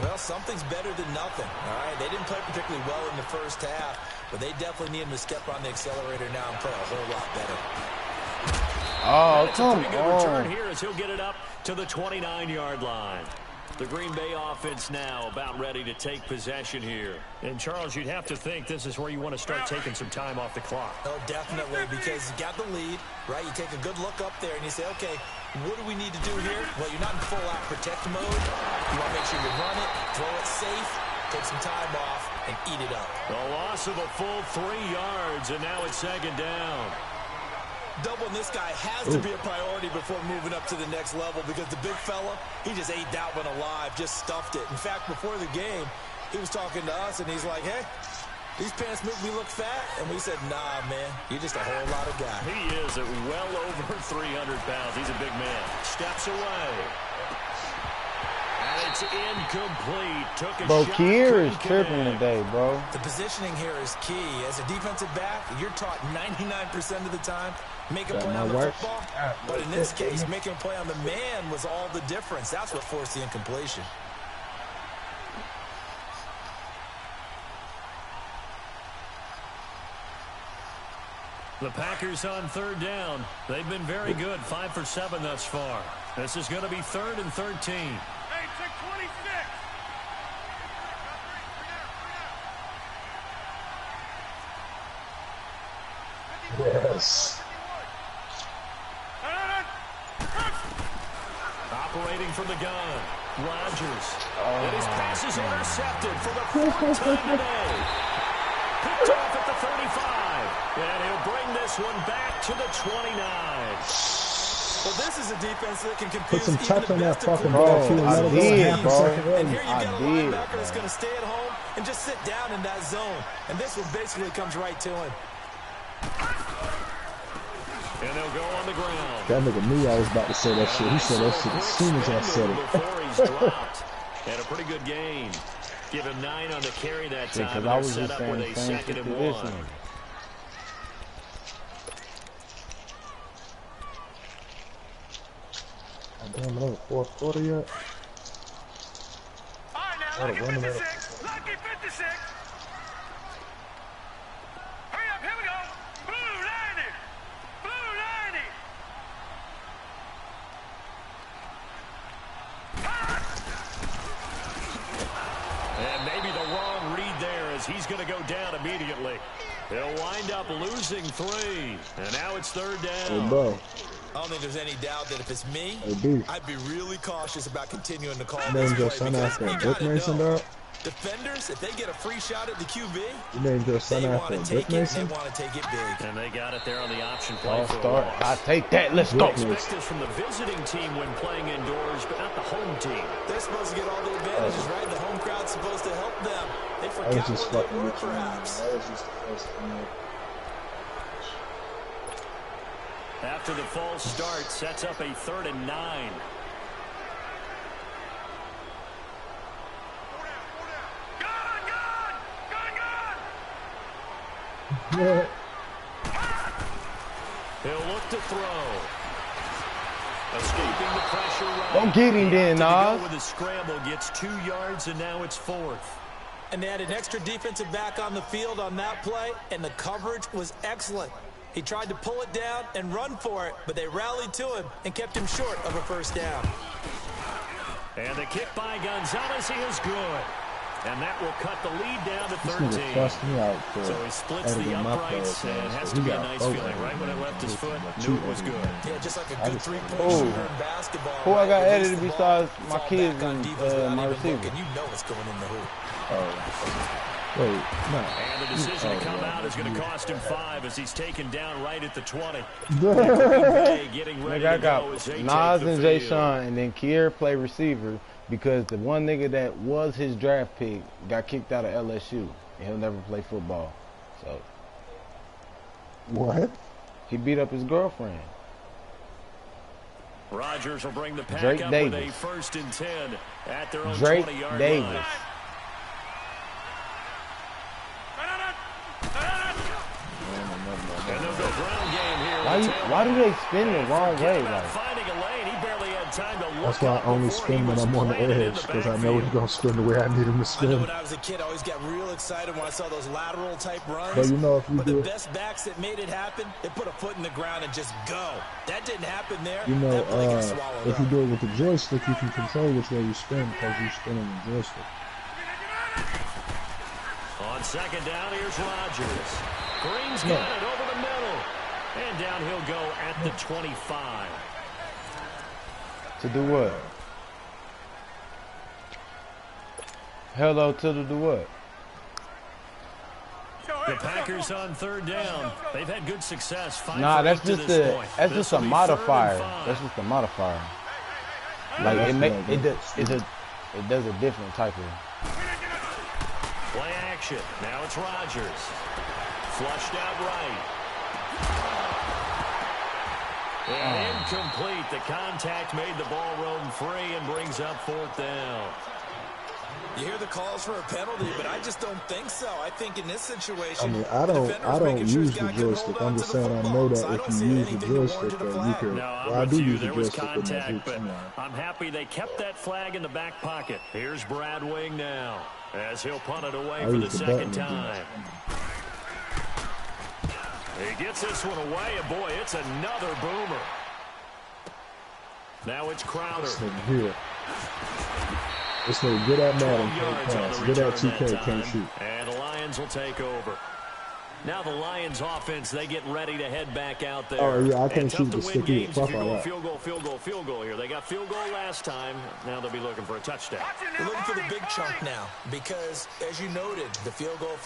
Well, something's better than nothing. All right, they didn't play particularly well in the first half, but they definitely need him to step on the accelerator now and play a whole lot better. Oh, come on. Return here as he'll get it up to the 29-yard line. The Green Bay offense now about ready to take possession here. And, Charles, you'd have to think this is where you want to start taking some time off the clock. Oh, definitely, because you got the lead, right? You take a good look up there and you say, okay, what do we need to do here? Well, you're not in full-out protect mode. You want to make sure you run it, throw it safe, take some time off, and eat it up. The loss of a full 3 yards, and now it's 2nd down. Doubling this guy has to be a priority before moving up to the next level because the big fella, he just ate that one alive, just stuffed it. In fact, before the game, he was talking to us, and he's like, hey, These pants make me look fat. And we said, nah, man, you're just a whole lot of guy. He is at well over 300 pounds. He's a big man. Steps away. And it's incomplete. Took a Bro, shot. Kier is tripping today, bro. The positioning here is key. As a defensive back, you're taught 99% of the time, make a play on the football. But in this case, making a play on the man was all the difference. That's what forced the incompletion. The Packers on third down. They've been very good, 5 for 7 thus far. This is going to be 3rd and 13. Hey, check 26. Yes. Operating from the gun, Rodgers. And his pass is intercepted for the 4th time today. Picked off at the 35. And he'll bring this one back to the 29. Well, this is a defense that can Put confuse some even touch the on that best of fucking defenders. ball, too. I Let it go did, half a bro. second And early. here you I got a did, linebacker that's man. going to stay at home and just sit down in that zone. And this one basically comes right to him. And they'll go on the ground. That nigga knew I was about to say that shit. He said that shit as soon as I said it. Before he's dropped. Had a pretty good gain. Give him 9 on the carry that time. Because and I they're was set just up saying with the a same 2nd shit and to this 1. nigga. Damn, another fourth quarter yet? All right, now, What a lucky run of 56. Lucky 56. Hurry up, here we go. Blue 90. Blue 90. And maybe the wrong read there as he's going to go down immediately. They'll wind up losing 3. And now it's 3rd down. Hey, bro. I don't think there's any doubt that if it's me, Hey, B. I'd be really cautious about continuing to call You this named your play son because after you a gotta Dick Mason, know, dog? defenders, if they get a free shot at the QB, You named your son they after want a to Dick take it, and Mason? they want to take it big. And they got it there on the option play All for a start. loss. I take that. Let's go. Expect this from the visiting team when playing indoors, but not the home team. They're supposed to get all the advantages, right? The home crowd's supposed to help them. They I was forgot just what fucking they were, with you, man. perhaps. That was just the first thing. After the false start, sets up a 3rd and 9. Yeah. He'll look to throw. Escaping the pressure run. Don't get him then, Go Nas. with a scramble, gets 2 yards, and now it's 4th. And they had an extra defensive back on the field on that play, and the coverage was excellent. He tried to pull it down and run for it, but they rallied to him and kept him short of a 1st down. And the kick by Gonzalez is good. And that will cut the lead down to This 13. nigga fussed me out for So he splits the editing my uprights, plays, and it man. has So to he be a got nice both feeling. of them. Right when it left his foot, Like knew it was good. Yeah, just like a I good just- three-point Ooh. shooter in basketball. Who I got right? edited Release the ball, besides it's my all kids back on and, defense without my even receiver? looking. You know it's going in the hoop. Wait, no. And the decision to come yeah, out is going to yeah. cost him 5 as he's taken down right at the 20. Nigga, Getting ready I to go got as they Nas take the and Jay field. Sean, and then Kier play receiver because the one nigga that was his draft pick got kicked out of LSU, and he'll never play football. So What? he beat up his girlfriend. Rodgers will bring the pack Drake up with a Davis. 1st and 10 at their own Drake 20-yard Davis. line. And they'll go ground game here. Why do they spin the wrong way? About Like, finding a lane, he barely had time to look That's why I up only before spin he when was I'm on the planted in edge, because I know backfield. he's going to spin the way I need him to I know spin. when I was a kid, I always got real excited when I saw those lateral type runs. But you know, if you But do the it, best backs that made it happen, they put a foot in the ground and just go. That didn't happen there. you know, that play got swallowed if up. you do it with the joystick, you can control which way you spin because you're spinning the joystick. On 2nd down, here's Rodgers. Green's got it over the middle. And down he'll go at the 25. to do what? Hello to the do what? The Packers on 3rd down. They've had good success. 5 Nah, for that's 8 to just this a point. that's This just a will be 3rd and modifier. 5. That's just a modifier. Like That's it what I make do. it does a different type of. Play action. Now it's Rodgers. Flushed out right. And incomplete. The contact made the ball roam free and brings up 4th down. You hear the calls for a penalty, but I just don't think so. I think in this situation, I mean, I don't use the joystick. I'm just saying I know that if you use the joystick, then you can. No, I'm well, I with do you. use the There was joystick with my contact, boots. but I'm happy they kept that flag in the back pocket. Here's Brad Wing now, as he'll punt it away for the second time. He gets this one away, and boy, it's another boomer. Now it's Crowder. Here. This nigga good at Madden, can't pass. Good at 2K, can't shoot. And the Lions will take over. Now the Lions offense, they get ready to head back out there. Oh, yeah, I can't shoot the to stick either. Fuck all that. Field goal here. They got field goal last time. Now they'll be looking for a touchdown. We're looking for the big chunk now because, as you noted, the field goal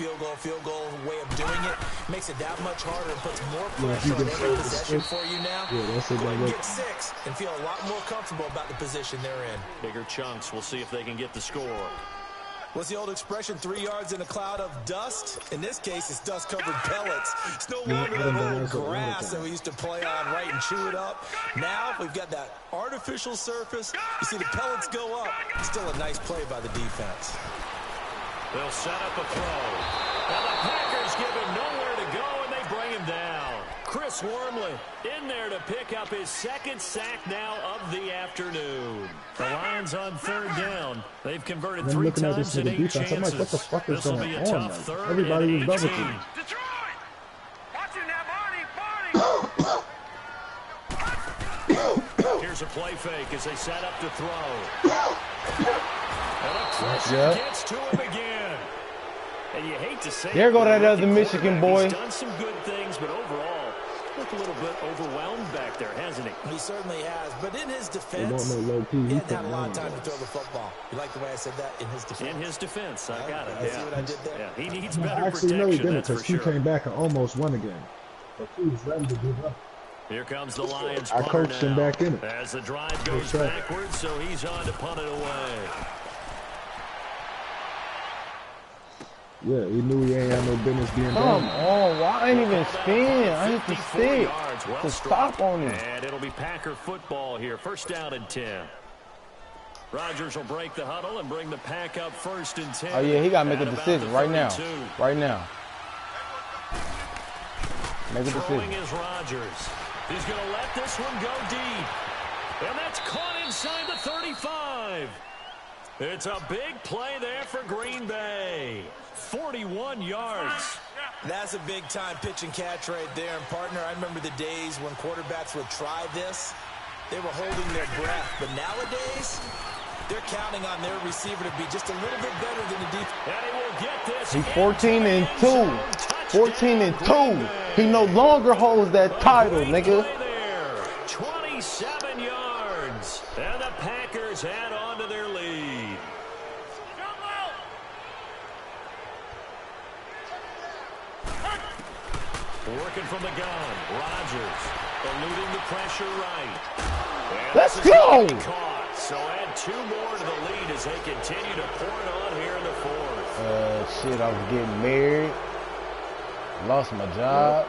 way of doing it makes it that much harder and puts more pressure on every possession for you now. Yeah, that's it. Get 6 and feel a lot more comfortable about the position they're in. Bigger chunks. We'll see if they can get the score. What's the old expression, 3 yards in a cloud of dust? In this case, it's dust-covered pellets. It's no longer that old grass that we used to play on, right, and chew it up. Now we've got that artificial surface. You see the pellets go up. Still a nice play by the defense. They'll set up a throw. Now the Packers give him nowhere to go, and they bring him down. Chris Wormley in there to pick up his 2nd sack now of the afternoon. The Lions on 3rd down. They've converted 3 times in 8 chances. I'm like, what the fuck is going on? Tough 3rd Everybody was double team. team. Detroit! Watching that Marty! Here's a play fake as they set up to throw. And a pressure gets to him again. And you hate to say there go that other Michigan boy. He's done some good things, but overall, looked a little bit overwhelmed back there, hasn't he? He certainly has, but in his defense, he hadn't had a lot of time to throw the football. You like the way I said that? In his defense? In his defense, I got it. Yeah. See what I did there? Yeah, he needs better Actually, no, he protection, didn't, that's for because he sure. came back and almost won the game. But he was ready to give up. Here comes the Lions I punter coached him now. back in it. As the drive goes backwards, so he's on to punt it away. Yeah, he knew he ain't had no business being Come down. on, why I ain't even spin? I hit the stick to stop on him. And it'll be Packer football here. 1st down and 10. Rodgers will break the huddle and bring the pack up 1st and 10. Oh, yeah, he got to make a decision right now. Right now. Make a Throwing decision. is Rodgers. He's going to let this one go deep. And that's caught inside the 35. It's a big play there for Green Bay. 41 yards. That's a big-time pitch and catch right there. And, partner, I remember the days when quarterbacks would try this. They were holding their breath. But nowadays, they're counting on their receiver to be just a little bit better than the defense. And he will get this. He's 14 and 2. 14 and 2. He no longer holds that title, nigga. 27 yards. And the Packers add on to their lead. Working from the gun. Rodgers eluding the pressure right. And Let's go! Caught. So add 2 more to the lead as they continue to pour it on here in the 4th. Shit, I was getting married. Lost my job.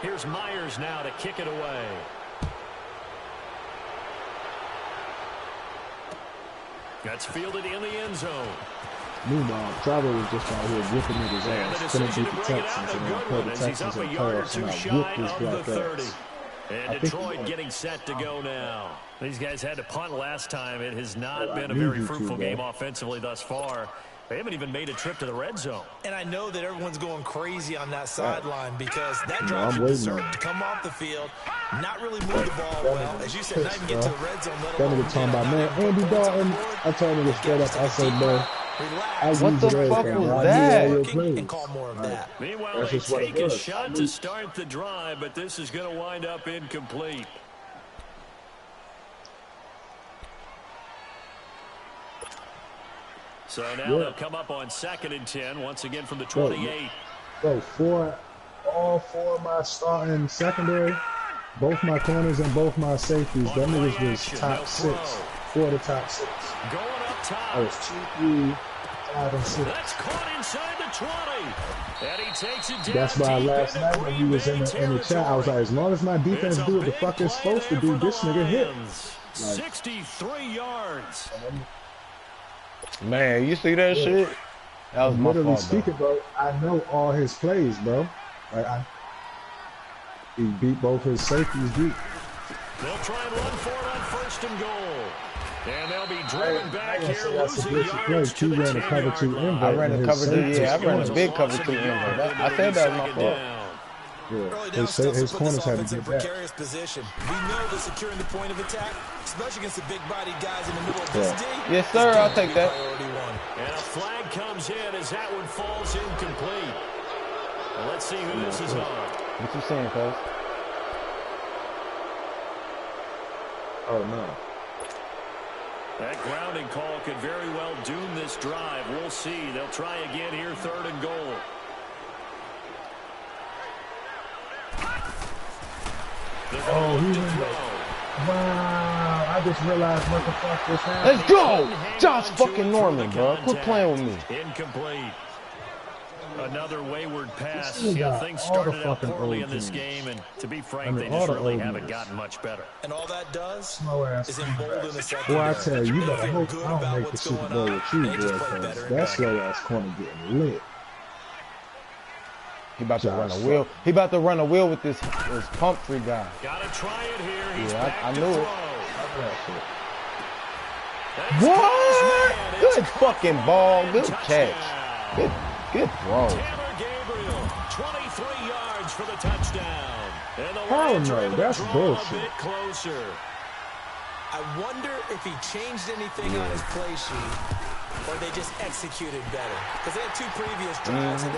Here's Myers now to kick it away. That's fielded in the end zone. Meanwhile, Travel was just out here whipping niggas' ass. Couldn't beat the Texans, and then play the Texans in playoffs, and I whipped his black ass. And Detroit getting set to go now. These guys had to punt last time. It has not been a very fruitful game offensively thus far. They haven't even made a trip to the red zone. And I know that everyone's going crazy on that sideline because that drive should deserve to come off the field, not really move the ball well. As you said, not even get to the red zone. That nigga talking about, man, Andy Dalton. I told him straight up, I said, bro, what the fuck was that? And call more of that. Meanwhile, they take a shot to start the drive, but this is going to wind up incomplete. So now they'll come up on 2nd and 10, once again from the 28. Bro, all 4 of my starting secondary, both my corners and both my safeties, them niggas was top 6. 4 of the top 6. Going up top. I was 2-3 5 and 6. That's caught inside the 20. And he takes it down. That's why last night when he was in the chat, I was like, as long as my defense do what the fuck it's supposed to do, this nigga hit. Like, 63 yards. Man, you see that shit? That was my literally fault, speaking, bro. I know all his plays, bro. Like he beat both his safeties deep. They'll try and run for it on 1st and goal. And they'll be driven back here, losing yards to the 10-yard line. I ran the cover 2, yeah, I ran a big cover 2 invert. I said that was my fault. Yeah, his corners had to get back. Precarious position. We know that securing the point of attack, especially against the big-bodied guys in the middle of this D. Yes, sir, I'll take that. And a flag comes in as that one falls incomplete. Well, let's see who this is on. What you saying, cuz? Oh, no. That grounding call could very well doom this drive. We'll see. They'll try again here, 3rd and goal. Oh, he went wow, I just realized what the fuck just happened. Let's go! Josh fucking Norman, bro. Quit playing with me. Incomplete. Another wayward pass. Yeah, things started out poorly in this game, and to be frank, they just really haven't gotten much better. And all that does is embolden the secondary. Boy, I tell you, you better hope I don't make the Super Bowl with you, boy, because that slow-ass corner getting lit. He about to run a wheel. He about to run a wheel with this Pumphrey guy. Gotta try it here. He's yeah, I knew it. What? Good fucking ball. Good catch. Good throw. Gabriel, 23 yards for the touchdown. And the Lions are that's bullshit. A bit closer. I wonder if he changed anything on his play sheet, or they just executed better. Because they had 2 previous drives and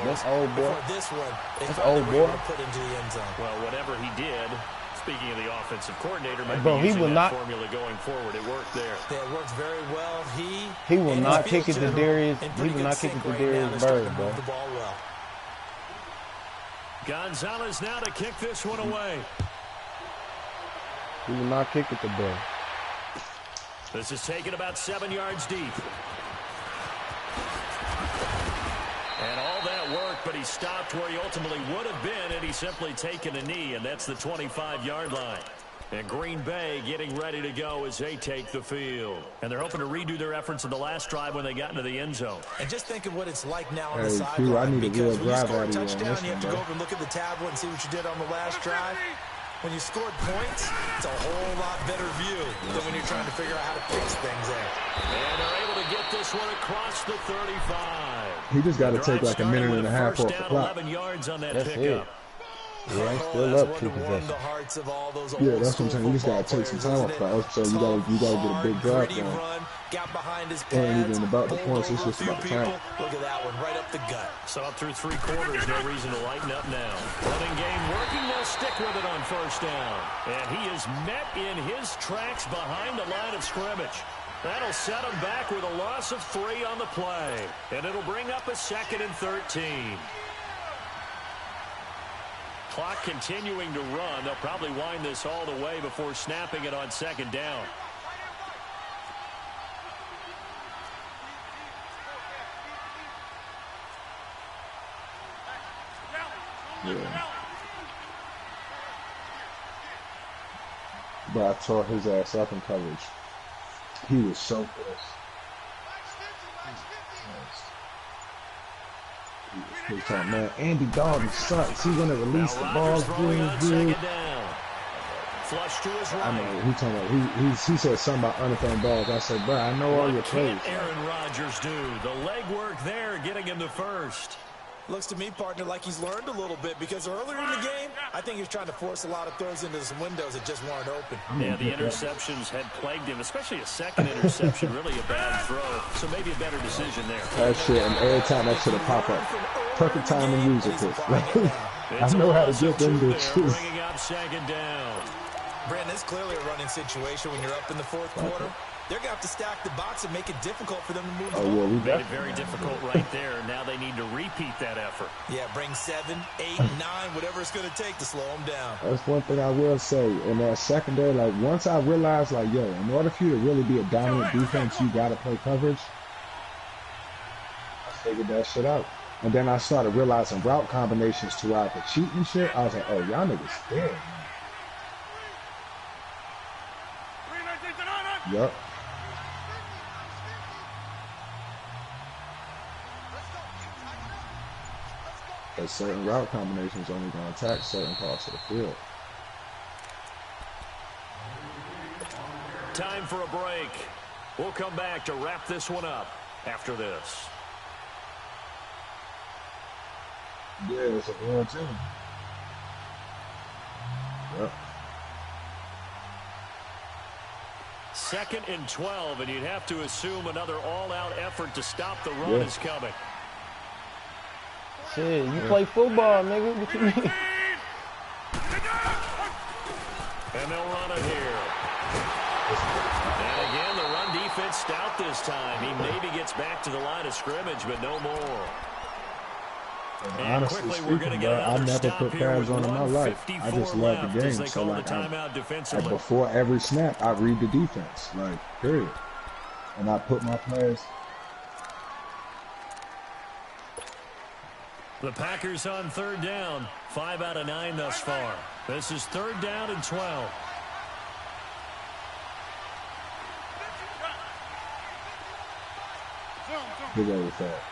that's old boy. Before this one, they that's old boy. Put into the end zone. Well, whatever he did, speaking of the offensive coordinator, might bro, be he will that not formula going forward. It worked there. Yeah, it worked very well. He will not kick it to Darius. He will not kick it to Darius Bird, bro. The ball well. Gonzalez now to kick this one away. He will not kick it to Bird. This is taken about 7 yards deep. And all that work, but he stopped where he ultimately would have been had he simply taken a knee, and that's the 25-yard line. And Green Bay getting ready to go as they take the field. And they're hoping to redo their efforts in the last drive when they got into the end zone. And just think of what it's like now on the sideline. I need a real drive out of you. You have to go over and look at the tablet and see what you did on the last drive. When you scored points, it's a whole lot better view than when you're trying to figure out how to fix things there. And they're able to get this one across the 35. He just got to take like a minute and a half off the clock. 11 yards on that That's pickup. Yeah, I'm still up 2 possessions. Yeah, that's what I'm saying. You just gotta take some time off that. So you gotta get a big drive going. And even about the points, it's just about the time. Look at that one, right up the gut. So up through 3 quarters, no reason to lighten up now. Running game working, they'll stick with it on 1st down. And he is met in his tracks behind the line of scrimmage. That'll set him back with a loss of 3 on the play. And it'll bring up a 2nd and 13. Clock continuing to run. They'll probably wind this all the way before snapping it on 2nd down. Yeah. But I tore his ass up in coverage. He was so close. He was talking, man, Andy Dalton sucks. He's gonna release the ball good. Flush to his right. I know he talking about he said something about unathletic balls. I said, bro, I know all your plays. Aaron Rodgers do the legwork there, getting him to 1st. Looks to me, partner, like he's learned a little bit because earlier in the game, I think he was trying to force a lot of throws into some windows that just weren't open. Yeah, the interceptions had plagued him, especially a 2nd interception, really a bad throw. So maybe a better decision there. That shit, and every time that shit will pop up. Perfect time to use it. I know how to get them bitches. Bringing up 2nd down. Brandon, it's clearly a running situation when you're up in the 4th quarter. They're going to have to stack the box and make it difficult for them to move. Oh, yeah, we made it very difficult right there. Now they need to repeat that effort. Yeah, bring 7, 8, 9, whatever it's going to take to slow them down. That's one thing I will say. In that secondary, like, once I realized, like, yo, in order for you to really be a dominant defense, you got to play coverage. figured that shit out. And then I started realizing route combinations to where I could cheat and shit. I was like, oh, y'all niggas dead. Yup. Because certain route combinations only going to attack certain parts of the field. Time for a break. We'll come back to wrap this one up after this. Yeah, it's a real team. Yep. 2nd and 12, and you'd have to assume another all-out effort to stop the run is coming. Shit, you play football, nigga. What you mean? And they'll run it here. And again, the run defense stout this time. He maybe gets back to the line of scrimmage, but no more. And honestly speaking, bro, I never put pads on in my life. I just love the game. So like, before every snap, I read the defense, like period, and I put my players. The Packers on 3rd down, 5 out of 9 thus far. This is 3rd down and 12. Big old facts.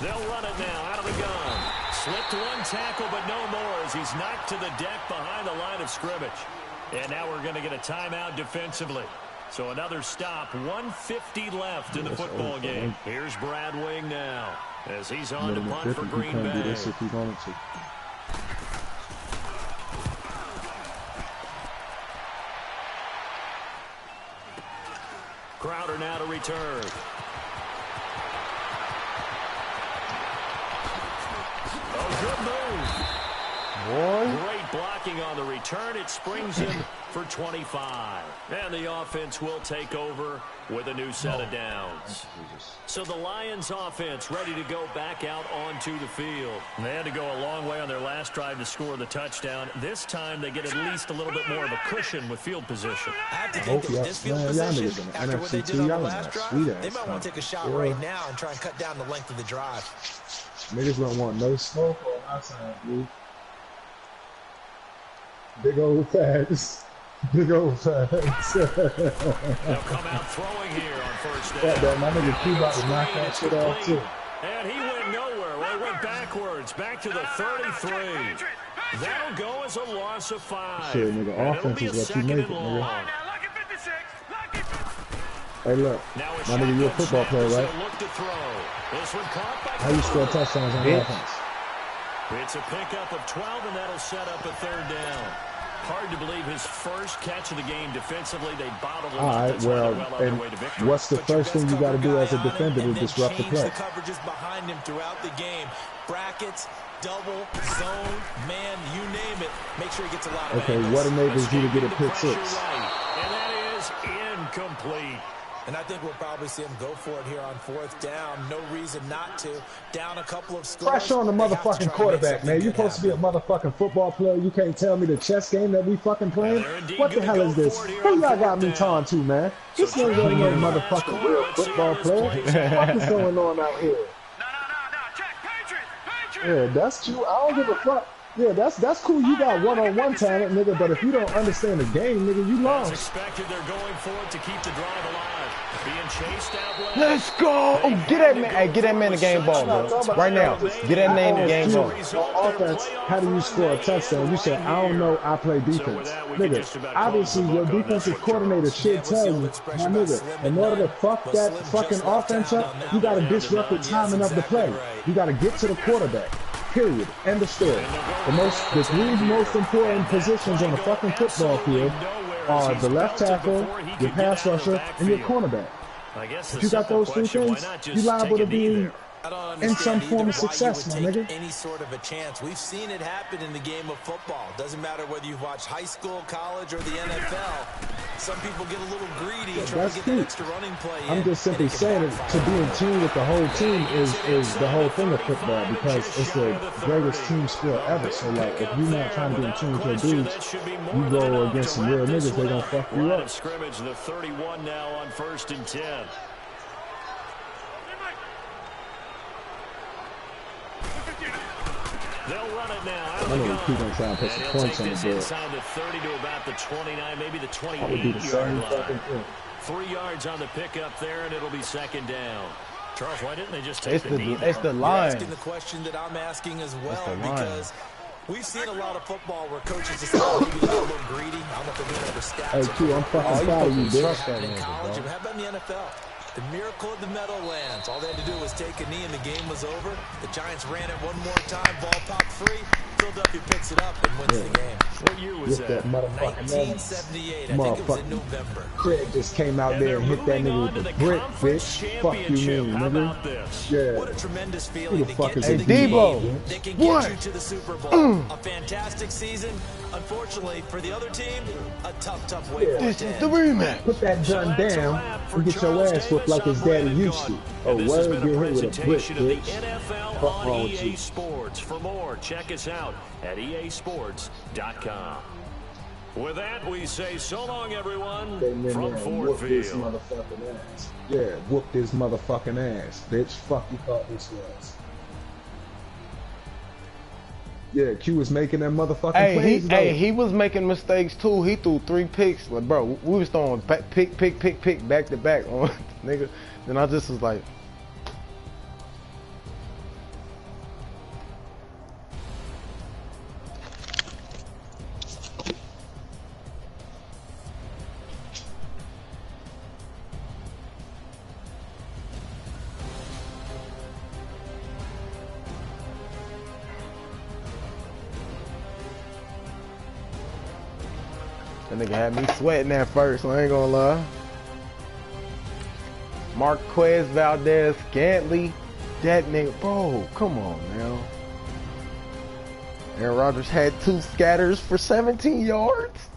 They'll run it now out of the gun. Slipped one tackle, but no more as he's knocked to the deck behind the line of scrimmage. And now we're going to get a timeout defensively. So another stop, 1:50 left in the football game. Here's Brad Wing now as he's on to punt for Green Bay. Do this if he wanted to. Crowder now to return. Good move. Boy. Great blocking on the return. It springs him for 25. And the offense will take over with a new set of downs. So the Lions offense ready to go back out onto the field. They had to go a long way on their last drive to score the touchdown. This time they get at least a little bit more of a cushion with field position. I have to think that with this field position, after what they did on the last drive, they might want to take a shot right now and try and cut down the length of the drive. Niggas don't want no smoke on our side, dude. Big old facts. Big old facts. They'll come out throwing here on 1st down. Yeah, my nigga Q about to knock that shit off too. And he went nowhere. Well, he went backwards, back to the 33. That'll go as a loss of 5. Shit, nigga, offense is what you make it, nigga. Hey, look, my nigga, you a football player, right? How you score touchdowns on offense? It's a pickup of 12, and that'll set up a 3rd down. Hard to believe his first catch of the game defensively. They bottled him. All right, well, and what's the first thing you got to do as a defender to disrupt the play? The coverages behind him throughout the game. Brackets, double, zone, man, you name it. Make sure he gets a lot of angles. What enables you to get a pick 6? And that is incomplete. And I think we'll probably see him go for it here on 4th down. No reason not to. Down a couple of scores. Pressure on the motherfucking quarterback, man. You're supposed to be a motherfucking football player. You can't tell me the chess game that we fucking playing? What the hell is this? Who y'all got me talking to, man? This nigga ain't no motherfucking real football player. What the fuck is going on out here? Yeah, that's true. I don't give a fuck. Yeah, that's cool. You got one-on-one talent, nigga. But if you don't understand the game, nigga, you lost. As expected, they're going for it to keep the drive alive. Being chased out left. Let's go. Oh, get that man. Hey, get that man the game ball, bro. Right now. Get that man the game ball. On offense, how do you score a touchdown? You said, I don't know, I play defense. Nigga, obviously your defensive coordinator should tell you, my nigga, in order to fuck that fucking offense up, you got to disrupt the timing of the play. You got to get to the quarterback. Period. End of story. The 3 most important positions on the fucking football field are the left tackle, your pass rusher, and your cornerback. If you got those 3 things, you're liable to be in some form of success, my nigga. Any sort of a chance. We've seen it happen in the game of football. Doesn't matter whether you've watched high school, college, or the NFL. some people get a little greedy Yeah, trying that's to get cool. that extra running play in. I'm just simply saying that to be in tune with the whole team is the whole thing of football because it's the greatest team sport ever. So like, if you're not trying to be in tune with your dudes, you go against some real niggas, they gonna fuck you Line up. of scrimmage, the 31 now on 1st and 10. They'll run it now. I know he's gonna try and put some points on the board. Inside the 30 to about the 29, maybe the I would do the 28-yard same line. fucking thing. 3 yards on the pickup there, and it'll be 2nd down. Charles, why didn't they just take the knee? It's the You're line. asking the question that I'm asking as well, the line. because we've seen a lot of football where coaches decide maybe they're a little greedy. I don't know if they're doing it with stats. Hey, Q, I'm fucking proud of you, bitch. Trust that in nigga, college, bro. and how about in the NFL? The miracle of the Meadowlands. All they had to do was take a knee and the game was over. The Giants ran it one more time. Ball popped free. Philadelphia picks it up and wins the game. What year was With that? that motherfucking 1978. I think it was in November. Craig just came out there and hit that nigga with a brick, bitch. Fuck you, mean, How nigga. about this? Yeah. What a tremendous Who feeling the to fuck get is to a the Debo? game that can get What? you to the Super Bowl. A fantastic season. Unfortunately, for the other team, a tough way for it This to is end. the rematch. Put that gun That's a down wrap for and get your Charles ass whooped like his Davis. daddy I'm used to. Brandon Oh, Gaudin. This has word, been get a hit with a brick, presentation of the bitch. NFL Fuck wrong on with EA you? Sports. For more, check us out at easports.com. With that, we say so long, everyone, from Ford Whoop this Field. motherfucking ass. Yeah, whoop this motherfucking ass, bitch. Fuck you thought this was. Yeah, Q was making that motherfucking plays, though. He was making mistakes too. He threw 3 picks. Like, bro, we was throwing pick back to back on nigga. Then I just was like, that nigga had me sweating at first. I ain't gonna lie. Marquez Valdez Scantley, that nigga, bro, come on now. Aaron Rodgers had 2 scatters for 17 yards.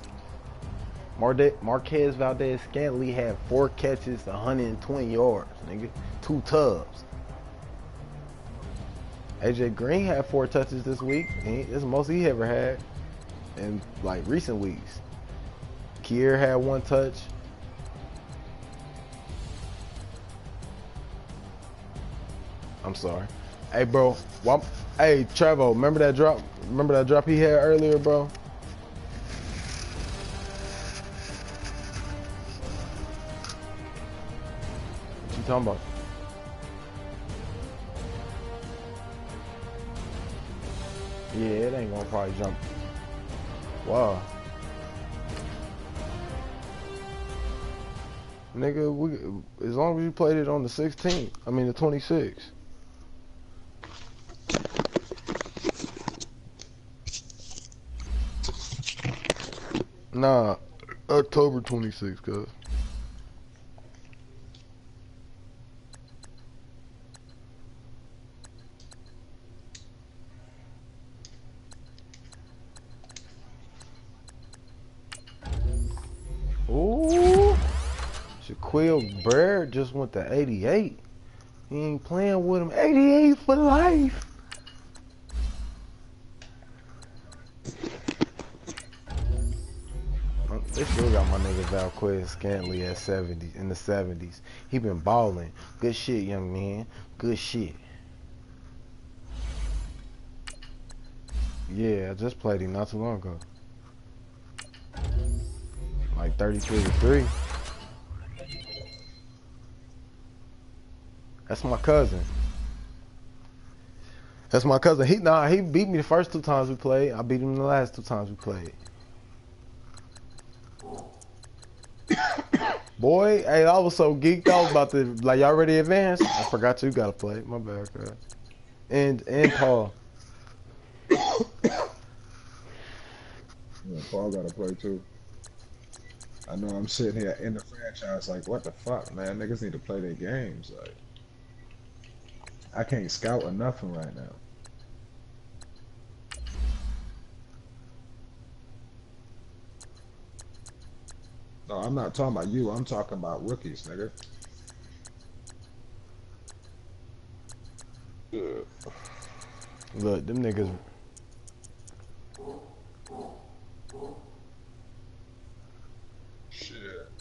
Marquez Valdez Scantley had 4 catches, 120 yards, nigga. 2 tubs. AJ Green had 4 touches this week. That's the most he ever had in like recent weeks. Kier had 1 touch. I'm sorry. Hey, bro. Hey, Trevo, remember that drop? Remember that drop he had earlier, bro? What you talking about? Yeah, it ain't gonna probably jump. Wow. Nigga, as long as you played it on the 16th, I mean the 26th. Nah, October 26th, cuz. Ooh. Shaquille Barrett just went to 88. He ain't playing with him. 88 for life. They still got my nigga Valquez Scantley at 70 in the 70s. He been balling. Good shit, young man. Good shit. Yeah, I just played him not too long ago. Like 33-3. That's my cousin. That's my cousin. He beat me the first 2 times we played. I beat him the last 2 times we played. Boy, hey, I was so geeked out about the like y'all already advanced. I forgot you gotta play. My bad, guys. And Paul. Yeah, Paul gotta play too. I know I'm sitting here in the franchise like, what the fuck, man? Niggas need to play their games. Like, I can't scout or nothing right now. No, I'm not talking about you. I'm talking about rookies, nigga. Look, them niggas. Shit.